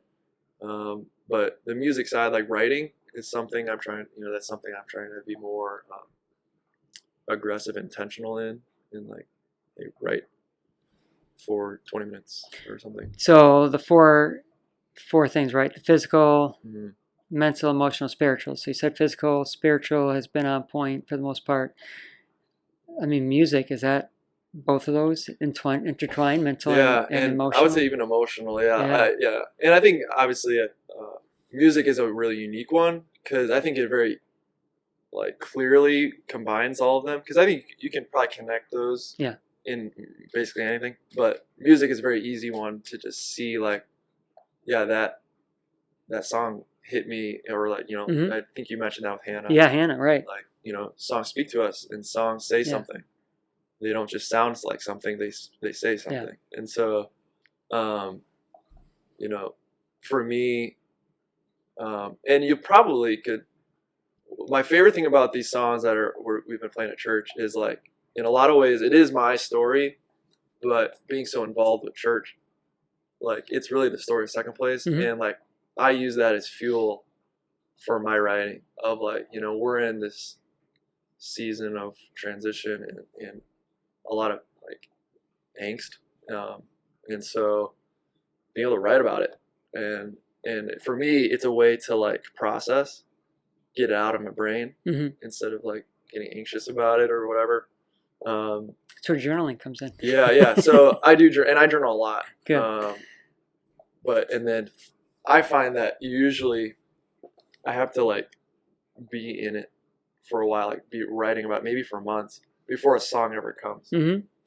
But the music side, like writing, is something I'm trying. That's something I'm trying to be more aggressive, intentional in like write for 20 minutes or something. So the four things, right? The physical, Mm-hmm. mental, emotional, spiritual. So you said physical, spiritual has been on point for the most part. I mean, music, is that both of those intertwined, mental and emotional? I would say even emotional, yeah. And I think obviously music is a really unique one because I think it very like clearly combines all of them, because I think you can probably connect those in basically anything, but music is a very easy one to just see like, that song hit me, or like, I think you mentioned that with Hannah. Yeah, Hannah, right. Like, songs speak to us and songs say something. They don't just sound like something, they say something. And so, for me, and you probably could, my favorite thing about these songs that we've been playing at church is like, in a lot of ways, it is my story, but being so involved with church, like it's really the story of Second Place. Mm-hmm. And like, I use that as fuel for my writing of like, we're in this season of transition and a lot of like angst. And so being able to write about it, and for me, it's a way to like process, get it out of my brain, instead of like getting anxious about it or whatever. That's where journaling comes in. Yeah. So I do, and I journal a lot. Good. And then I find that usually I have to like be in it for a while, like be writing about it, maybe for months before a song ever comes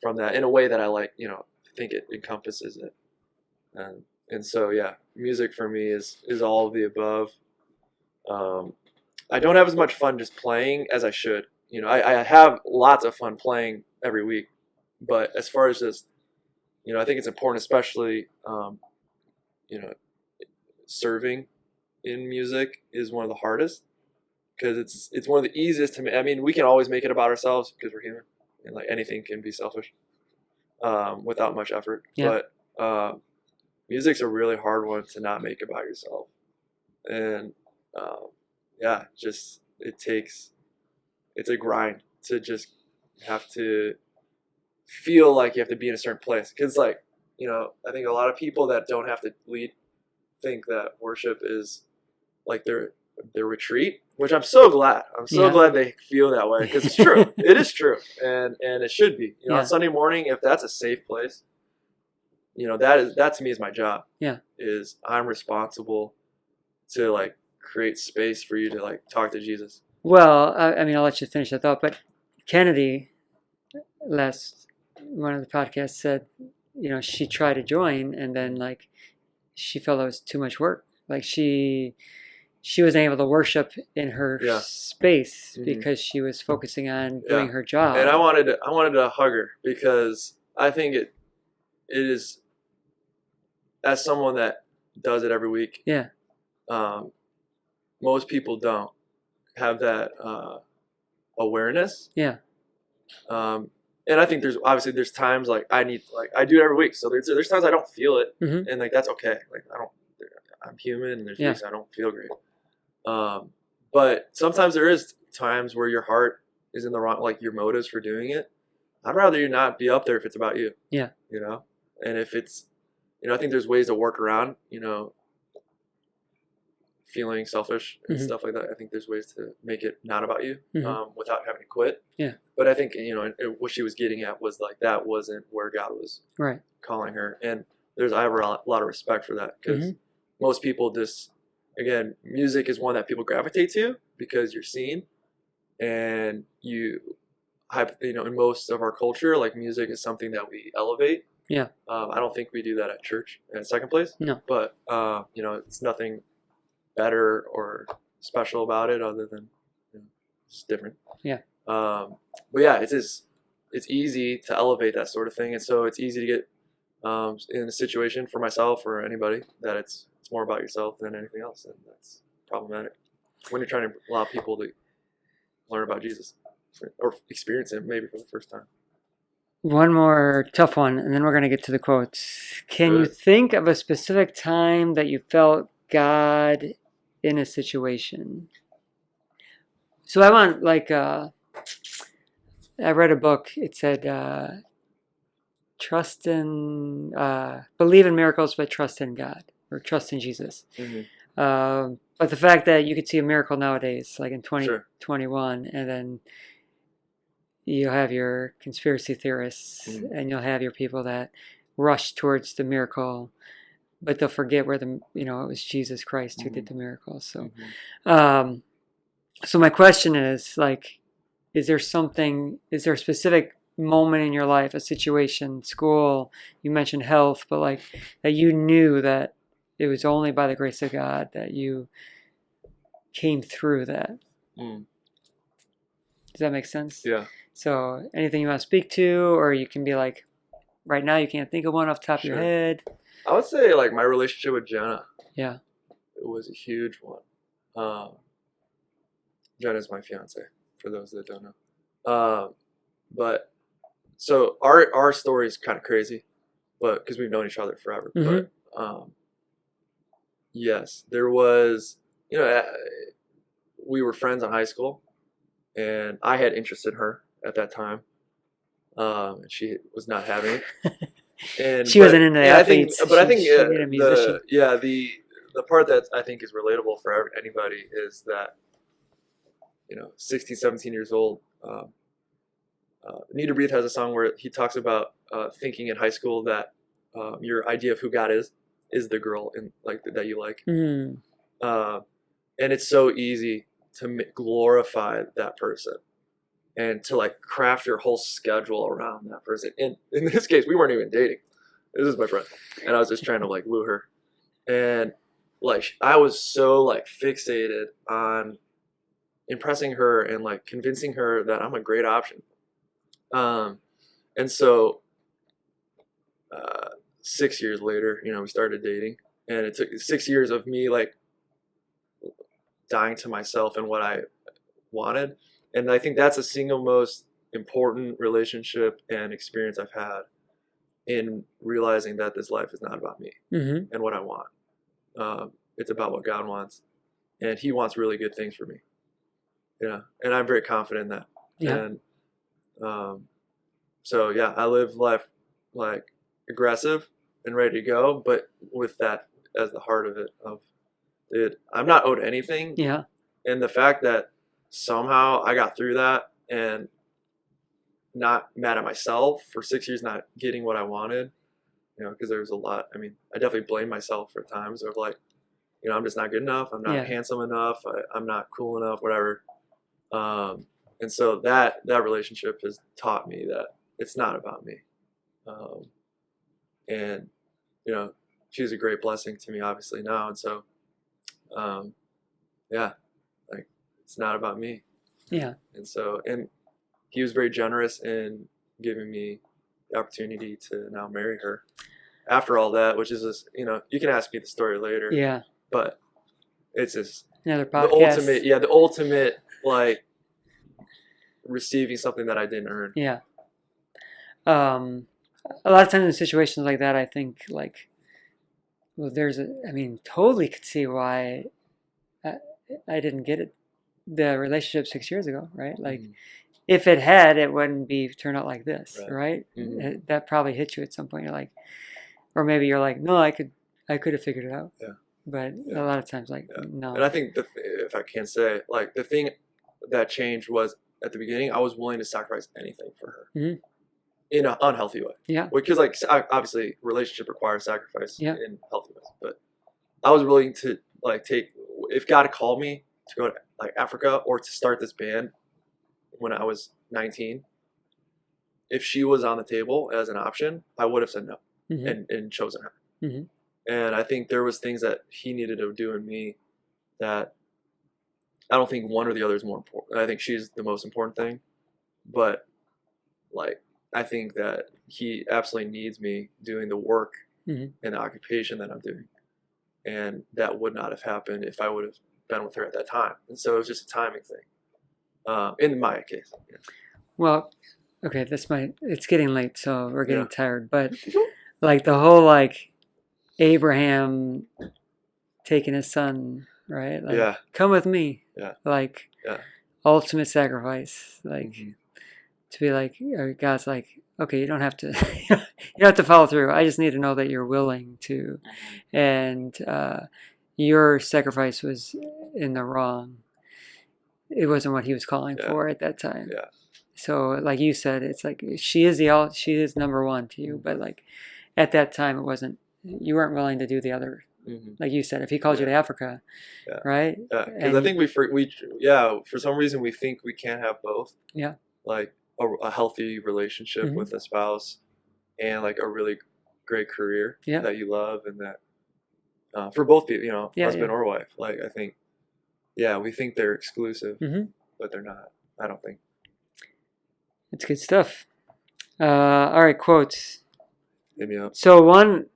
from that, in a way that I like, think it encompasses it. And so, music for me is all of the above. I don't have as much fun just playing as I should. I have lots of fun playing every week, but as far as just, I think it's important, especially, serving in music is one of the hardest, because it's one of the easiest to make. I mean, we can always make it about ourselves because we're human, and like anything can be selfish without much effort. Yeah. But music's a really hard one to not make about yourself, and it's a grind to just have to feel like you have to be in a certain place, because like, I think a lot of people that don't have to lead think that worship is like their retreat, which I'm so glad. I'm so glad they feel that way, because it's true. It is true, and it should be. On Sunday morning, if that's a safe place, that to me is my job. Yeah, is I'm responsible to like create space for you to like talk to Jesus. Well, I mean, I'll let you finish that thought, but Kennedy, last one of the podcasts, said, she tried to join, and then like she felt it was too much work. Like she wasn't able to worship in her space because she was focusing on doing her job. And I wanted to hug her, because I think it is, as someone that does it every week. Yeah. Most people don't have that awareness. Yeah. And I think there's times like I do it every week. So there's times I don't feel it, and like that's okay. Like I'm human, and there's weeks I don't feel great. But sometimes there is times where your heart is in the wrong, like your motives for doing it. I'd rather you not be up there if it's about you. Yeah. And if it's, I think there's ways to work around, feeling selfish and stuff like that. I think there's ways to make it not about you, without having to quit. Yeah. But I think, what she was getting at was like, that wasn't where God was calling her. And I have a lot of respect for that, because most people just, again, music is one that people gravitate to because you're seen, and in most of our culture, like music is something that we elevate Yeah. I don't think we do that at church at Second Place. No. But it's nothing better or special about it other than it's different. Yeah. But yeah, it's easy to elevate that sort of thing, and so it's easy to get in a situation for myself or anybody that it's more about yourself than anything else, and that's problematic when you're trying to allow people to learn about Jesus or experience him maybe for the first time. One more tough one, and then we're going to get to the quotes. Can you think of a specific time that you felt God in a situation? So I want, I read a book. It said, believe in miracles, but trust in God, or trust in Jesus. Mm-hmm. But the fact that you could see a miracle nowadays, like in 2021, Sure. and then you'll have your conspiracy theorists, and you'll have your people that rush towards the miracle, but they'll forget where it was Jesus Christ who did the miracle. So, so my question is, is there a specific moment in your life, a situation, school, you mentioned health, but that you knew that it was only by the grace of God that you came through that? Does that make sense? Yeah. So anything you want to speak to, or you can be like, right now you can't think of one off the top of your head. I would say my relationship with Jenna. Yeah. It was a huge one. Jenna's my fiance, for those that don't know. But so our story is kind of crazy, but because we've known each other forever. Mm-hmm. But yes, there was, we were friends in high school, and I had interest in her at that time. And she was not having it. And she wasn't into athletes. I think the part that I think is relatable for anybody is that 16, 17 years old. Need to Breathe has a song where he talks about thinking in high school that your idea of who God is the girl that you like. Mm. And it's so easy to glorify that person and to craft your whole schedule around that person. And in this case, we weren't even dating. This is my friend, and I was just trying to woo her. And I was so fixated on impressing her and convincing her that I'm a great option. And so 6 years later, we started dating, and it took 6 years of me dying to myself and what I wanted. And I think that's the single most important relationship and experience I've had in realizing that this life is not about me and what I want. It's about what God wants, and he wants really good things for me. Yeah. And I'm very confident in that. Yeah. And so yeah, I live life aggressive and ready to go, but with that as the heart of it, dude, I'm not owed anything. Yeah. And the fact that somehow I got through that and not mad at myself for 6 years not getting what I wanted, because there was a lot. I mean, I definitely blame myself for times of I'm just not good enough. I'm not handsome enough. I'm not cool enough, whatever. And so that relationship has taught me that it's not about me. And, she's a great blessing to me, obviously, now. And so, yeah, it's not about me. Yeah. And so, and he was very generous in giving me the opportunity to now marry her after all that, which is just, you can ask me the story later. Yeah. But it's just another podcast. The ultimate, receiving something that I didn't earn. Yeah. A lot of times in situations like that, I think totally could see why I didn't get it, the relationship 6 years ago, right? If it had, it wouldn't be turned out like this, right? Mm-hmm. That probably hit you at some point. You're or maybe you're no, I could have figured it out. Yeah. But a lot of times, no. And I think if I can say, the thing that changed was at the beginning, I was willing to sacrifice anything for her. Mm-hmm. In an unhealthy way. Yeah. Because obviously relationship requires sacrifice in healthy ways. But I was willing to take, if God called me to go to Africa or to start this band when I was 19, if she was on the table as an option, I would have said no Mm-hmm. and chosen her. Mm-hmm. And I think there was things that he needed to do in me that I don't think one or the other is more important. I think she's the most important thing, but like I think that he absolutely needs me doing the work Mm-hmm. and the occupation that I'm doing, and that would not have happened if I would have been with her at that time. And so it was just a timing thing. In my case. Yeah. Well, okay, it's getting late, so we're getting Yeah. tired. But like the whole like Abraham taking his son, right? Like, Yeah. come with me. Yeah. Like, Yeah. ultimate sacrifice. Like, Mhm. to be like, God's like, okay, you don't have to, you don't have to follow through. I just need to know that you're willing to, and your sacrifice was in the wrong. It wasn't what he was calling Yeah. for at that time. Yeah. So, like you said, it's like she is number one to you, but like at that time, it wasn't. You weren't willing to do the other. Mm-hmm. Like you said, if he called you to Africa, Yeah. right? Yeah, because I think for some reason we think we can't have both. Yeah. Like a healthy relationship Mhm. with a spouse, and like a really great career Yeah. that you love, and that for both people, Yeah, husband yeah. or wife. Like I think, we think they're exclusive, Mhm. but they're not. I don't think. It's good stuff. All right, quotes. Hit me up. So one,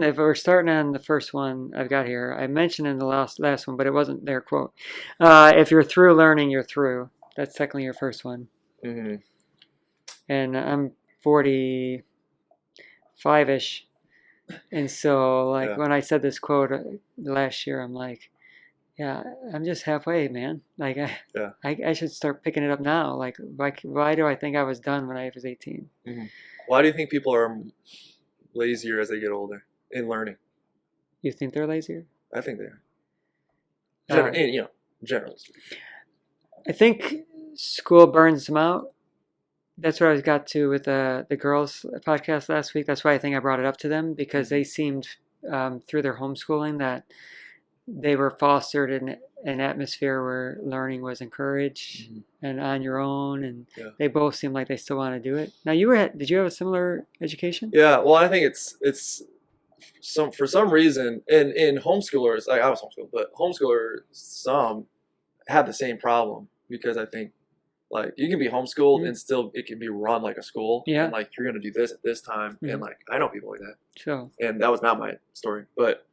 if we're starting on the first one I've got here, I mentioned in the last one, but it wasn't their quote. If you're through learning, you're through. That's technically your first one. Mm-hmm. And I'm 45-ish. And so, like, Yeah. when I said this quote last year, I'm like, yeah, I'm just halfway, man. Like, I should start picking it up now. Like, why do I think I was done when I was 18? Mm-hmm. Why do you think people are lazier as they get older in learning? You think they're lazier? I think they are. Generally speaking. I think school burns them out. That's what I got to with the girls podcast last week. That's why I think I brought it up to them, because they seemed through their homeschooling that they were fostered in an atmosphere where learning was encouraged and on your own, and they both seem like they still want to do it. Now, did you have a similar education? Yeah, well, I think it's for some reason in homeschoolers, like I was homeschooled, but homeschoolers some have the same problem, because I think like you can be homeschooled and still it can be run like a school. Yeah. And like you're gonna do this at this time, and like I know people like that. So. And that was not my story, but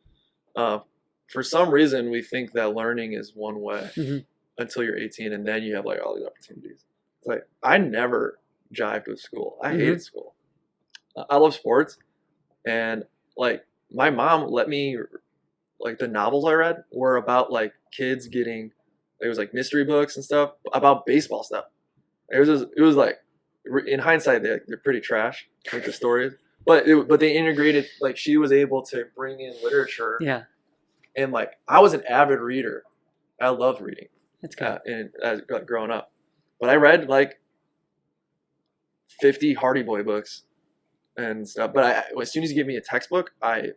for some reason we think that learning is one way until you're 18, and then you have like all these opportunities. It's like I never jived with school. I hated school. I love sports, and like my mom let me, like the novels I read were about like kids getting, it was like mystery books and stuff about baseball stuff. It was like, in hindsight they're pretty trash, like the stories, but they integrated, like she was able to bring in literature. Yeah. And like I was an avid reader. I loved reading. That's good. And as growing up, but I read like 50 Hardy Boy books and stuff. But as soon as you give me a textbook, I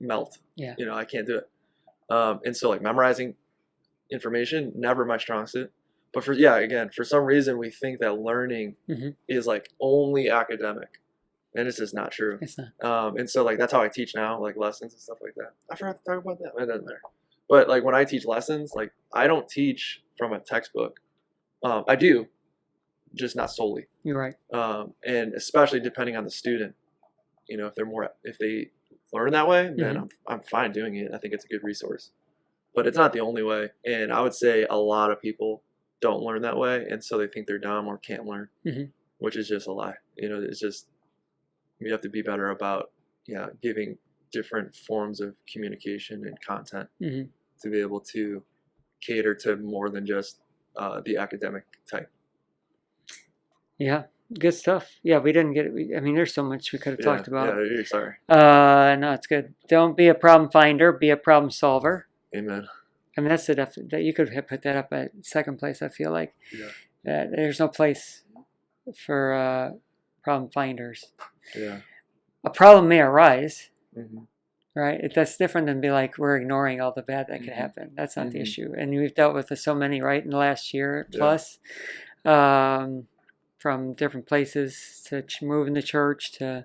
melt. Yeah. I can't do it. And so like memorizing information, never my strong suit. But for some reason we think that learning is like only academic, and it's just not true. It's not. And so like that's how I teach now, like lessons and stuff like that. I forgot to talk about that. It doesn't matter. But like when I teach lessons, like I don't teach from a textbook. I do, just not solely. You're right. And especially depending on the student, if they learn that way, then I'm fine doing it. I think it's a good resource, but it's not the only way. And I would say a lot of people don't learn that way, and so they think they're dumb or can't learn, which is just a lie. It's just, we have to be better about giving different forms of communication and content to be able to cater to more than just the academic type. Yeah, good stuff. Yeah, we didn't get it. I mean, there's so much we could have talked about. Yeah, you're sorry. No, it's good. Don't be a problem finder, be a problem solver. Amen. I mean, that's the that you could have put that up at second place. I feel like there's no place for problem finders. Yeah. A problem may arise, right? That's different than be like we're ignoring all the bad that could happen. That's not the issue, and we've dealt with so many, right, in the last year plus. from different places to moving the church to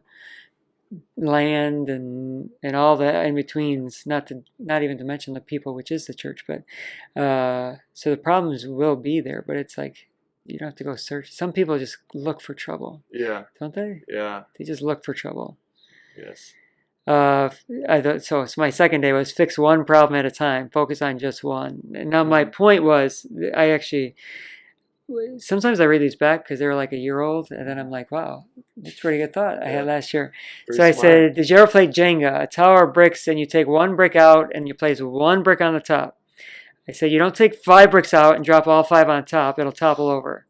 land and all the in betweens. Not even to mention the people, which is the church. But so the problems will be there, but it's like you don't have to go search. Some people just look for trouble. Yeah. Don't they? Yeah. They just look for trouble. Yes. So my second day was fix one problem at a time, focus on just one. And now my point was, sometimes I read these back because they were like a year old, and then I'm like, wow, that's a pretty good thought I had last year. Pretty So I smart. said, did you ever play Jenga, a tower of bricks, and you take one brick out and you place one brick on the top? I said, you don't take 5 bricks out and drop all 5 on top, it'll topple over.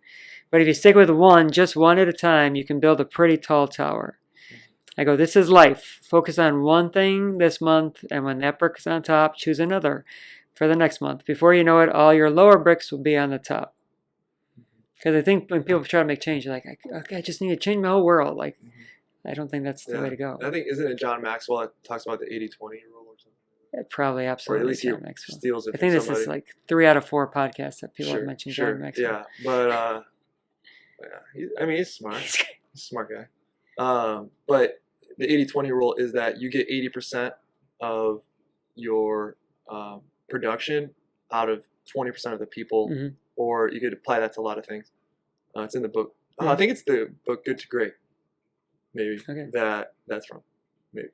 But if you stick with one, just one at a time, you can build a pretty tall tower. I go, this is life. Focus on one thing this month, and when that brick is on top, choose another for the next month. Before you know it, all your lower bricks will be on the top. Because I think when people try to make change, they're like, okay, I just need to change my whole world. Like, I don't think that's the way to go. I think, isn't it John Maxwell that talks about the 80-20 rule or something? Probably, absolutely. Or at least he John Maxwell. steals it I think from this somebody. is like 3 out of 4 podcasts that people have mentioned John Maxwell. Yeah, but he's smart. He's a smart guy. But the 80-20 rule is that you get 80% of your production out of 20% of the people, or you could apply that to a lot of things. It's in the book. I think it's the book Good to Great. Maybe that's from. Maybe.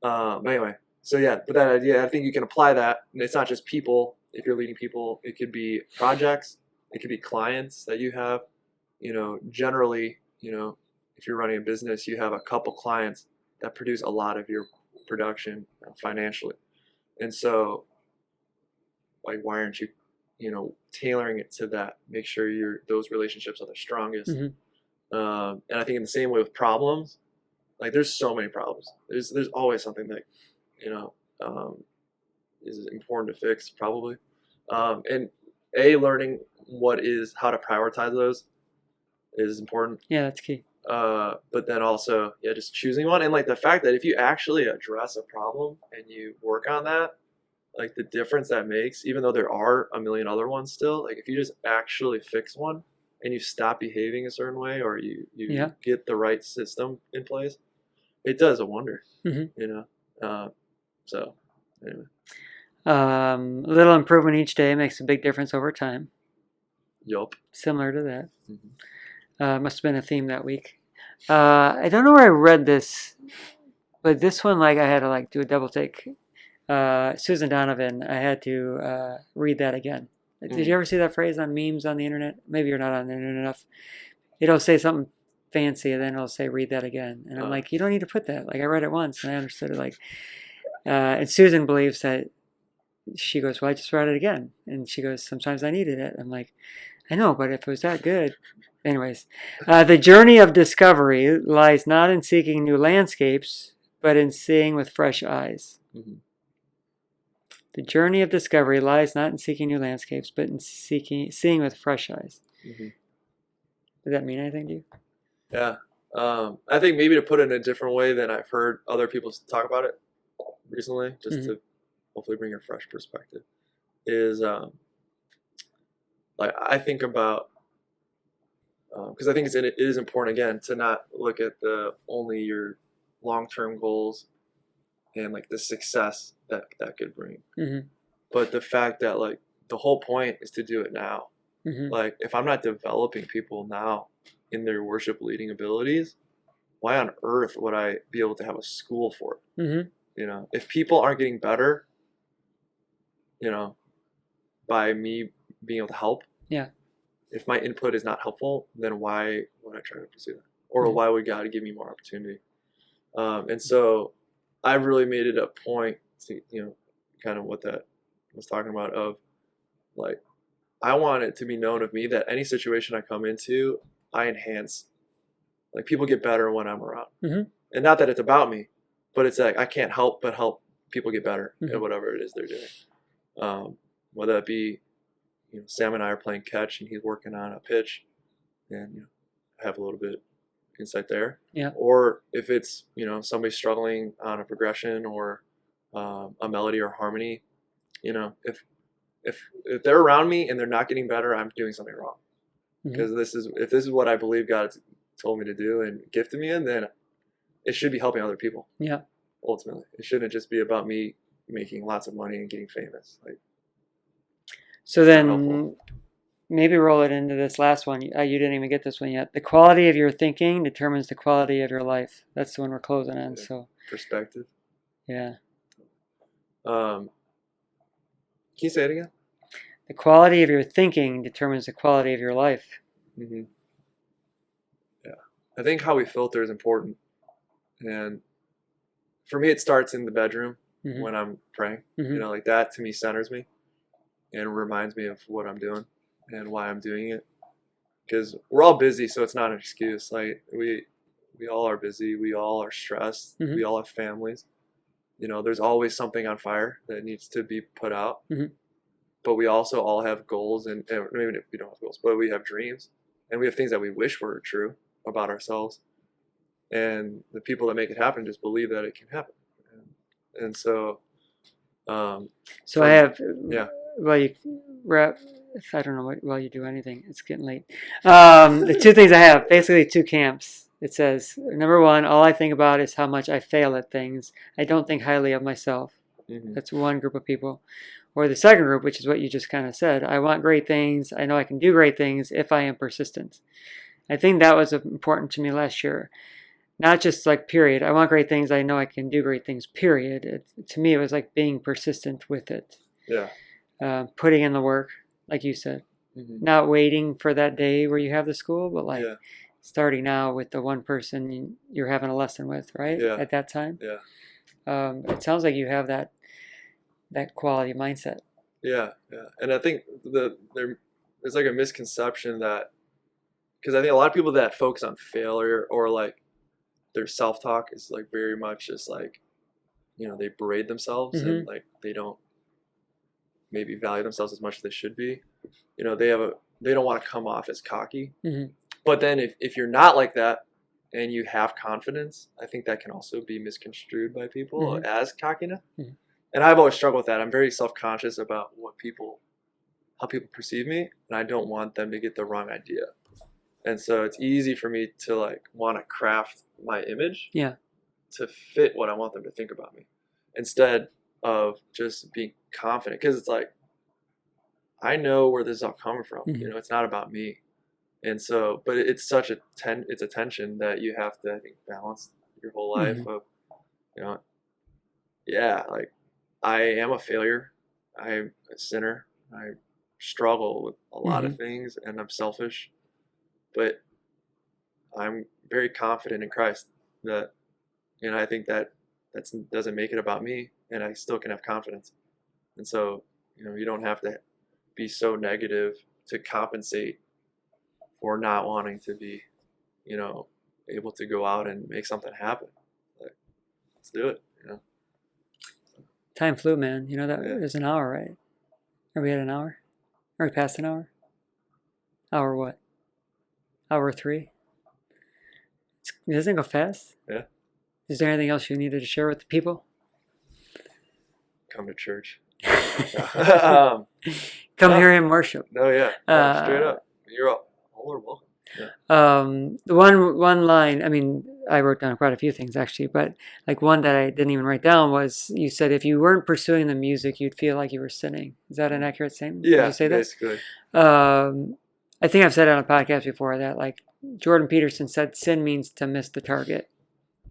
But anyway, so yeah, but that idea, I think you can apply that, and it's not just people. If you're leading people, it could be projects, it could be clients that you have. Generally, if you're running a business, you have a couple clients that produce a lot of your production financially. And so, like, why aren't you, tailoring it to that? Make sure those relationships are the strongest. And I think in the same way with problems, like, there's so many problems. There's always something that, is important to fix, probably. And learning how to prioritize those is important. Yeah, that's key. But then also, just choosing one. And like the fact that if you actually address a problem and you work on that, like the difference that makes, even though there are a million other ones still, like if you just actually fix one and you stop behaving a certain way, or you get the right system in place, it does a wonder, so anyway. A little improvement each day makes a big difference over time. Yup. Similar to that. Must have been a theme that week. I don't know where I read this, but this one, like, I had to do a double take. Susan Donovan, I had to read that again. Did you ever see that phrase on memes on the internet? Maybe you're not on the internet enough. It'll say something fancy, and then it'll say, read that again. And I'm like, you don't need to put that. Like, I read it once, and I understood it. And Susan believes that, she goes, well, I just read it again. And she goes, sometimes I needed it. I'm like, I know, but if it was that good. Anyways, the journey of discovery lies not in seeking new landscapes, but in seeing with fresh eyes. The journey of discovery lies not in seeking new landscapes, but in seeing with fresh eyes. Does that mean anything to you? Yeah. I think maybe to put it in a different way than I've heard other people talk about it recently, just to hopefully bring a fresh perspective, is I think about, because I think it is important, again, to not look at only your long-term goals and the success that could bring, but the fact that the whole point is to do it now. If I'm not developing people now in their worship leading abilities, why on earth would I be able to have a school for it? If people aren't getting better, by me being able to help, if my input is not helpful, then why would I try to pursue that? Or why would God give me more opportunity? And so I've really made it a point to, kind of what that was talking about, of I want it to be known of me that any situation I come into, I enhance. People get better when I'm around. And not that it's about me, but it's I can't help but help people get better at whatever it is they're doing. Whether that be, Sam and I are playing catch and he's working on a pitch, and I have a little bit of insight there. Or if it's somebody struggling on a progression or a melody or harmony, if they're around me and they're not getting better, I'm doing something wrong. because if this is what I believe God told me to do and gifted me in, then it should be helping other people. Yeah. Ultimately, it shouldn't just be about me making lots of money and getting famous. Like, so then maybe roll it into this last one. You didn't even get this one yet. The quality of your thinking determines the quality of your life. That's the one we're closing on. Yeah. So Perspective. Yeah. Can you say it again? The quality of your thinking determines the quality of your life. Mm-hmm. Yeah. I think how we filter is important. And for me, it starts in the bedroom when I'm praying. You know, like that to me centers me and reminds me of what I'm doing and why I'm doing it. Because we're all busy, so it's not an excuse. Like we all are busy. We all are stressed. We all have families. You know, there's always something on fire that needs to be put out. But we also all have goals, and maybe we don't have goals, but we have dreams, and we have things that we wish were true about ourselves. And the people that make it happen just believe that it can happen. And so, so I have, yeah. Well, you wrap. I don't know while you do anything. It's getting late. The two things I have, basically two camps. It says, number one, all I think about is how much I fail at things. I don't think highly of myself. That's one group of people. Or the second group, which is what you just kind of said. I want great things. I know I can do great things if I am persistent. I think that was important to me last year. Not just like period. I want great things. I know I can do great things, period. To me, it was like being persistent with it. Yeah. Putting in the work, like you said. Not waiting for that day where you have the school, but like starting now with the one person you're having a lesson with, right? Yeah. At that time. Yeah. It sounds like you have that quality mindset. Yeah. Yeah. And I think there's like a misconception that, because I think a lot of people that focus on failure or like their self-talk is like very much just like, you know, they berate themselves and like they don't maybe value themselves as much as they should be. You know, they don't want to come off as cocky. But then if you're not like that and you have confidence, I think that can also be misconstrued by people as cockiness. And I've always struggled with that. I'm very self-conscious about how people perceive me, and I don't want them to get the wrong idea. And so it's easy for me to like want to craft my image to fit what I want them to think about me, instead of just being confident. Because it's like, I know where this is all coming from. You know, it's not about me. And so, but it's such it's a tension that you have to, I think, balance your whole life of, you know, like I am a failure. I'm a sinner. I struggle with a lot of things, and I'm selfish. But I'm very confident in Christ that, you know, I think that doesn't make it about me, and I still can have confidence. And so, you know, you don't have to be so negative to compensate for not wanting to be, you know, able to go out and make something happen. Like, let's do it, you know. Time flew, man. You know, that was an hour, right? Are we at an hour? Are we past an hour? Hour what? Hour 3? Doesn't it go fast? Yeah. Is there anything else you needed to share with the people? Come to church. Come here and worship. No, yeah. No, straight up. You're all are welcome. Yeah. The one line, I mean, I wrote down quite a few things actually, but like one that I didn't even write down was, you said if you weren't pursuing the music, you'd feel like you were sinning. Is that an accurate statement? Yeah, Did you say that? basically. I think I've said it on a podcast before that, like Jordan Peterson said, sin means to miss the target.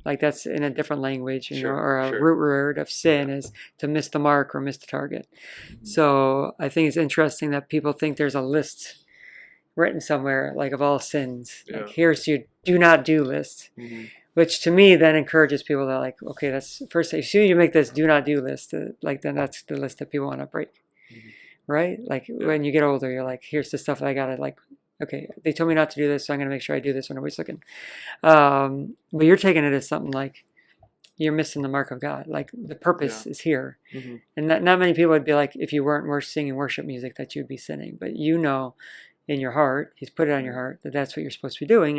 Like that's in a different language, you know, or a root word of sin is to miss the mark or miss the target. So I think it's interesting that people think there's a list written somewhere, like of all sins. Like here's your do not do list, which to me then encourages people that like, okay, that's first. As soon as you make this do not do list, like then that's the list that people want to break, right? Like when you get older, you're like, here's the stuff that I gotta like. Okay, they told me not to do this, so I'm going to make sure I do this when nobody's looking. But you're taking it as something like you're missing the mark of God. Like the purpose is here. And not many people would be like, if you weren't singing worship music, that you'd be sinning. But you know in your heart, He's put it on your heart, that that's what you're supposed to be doing.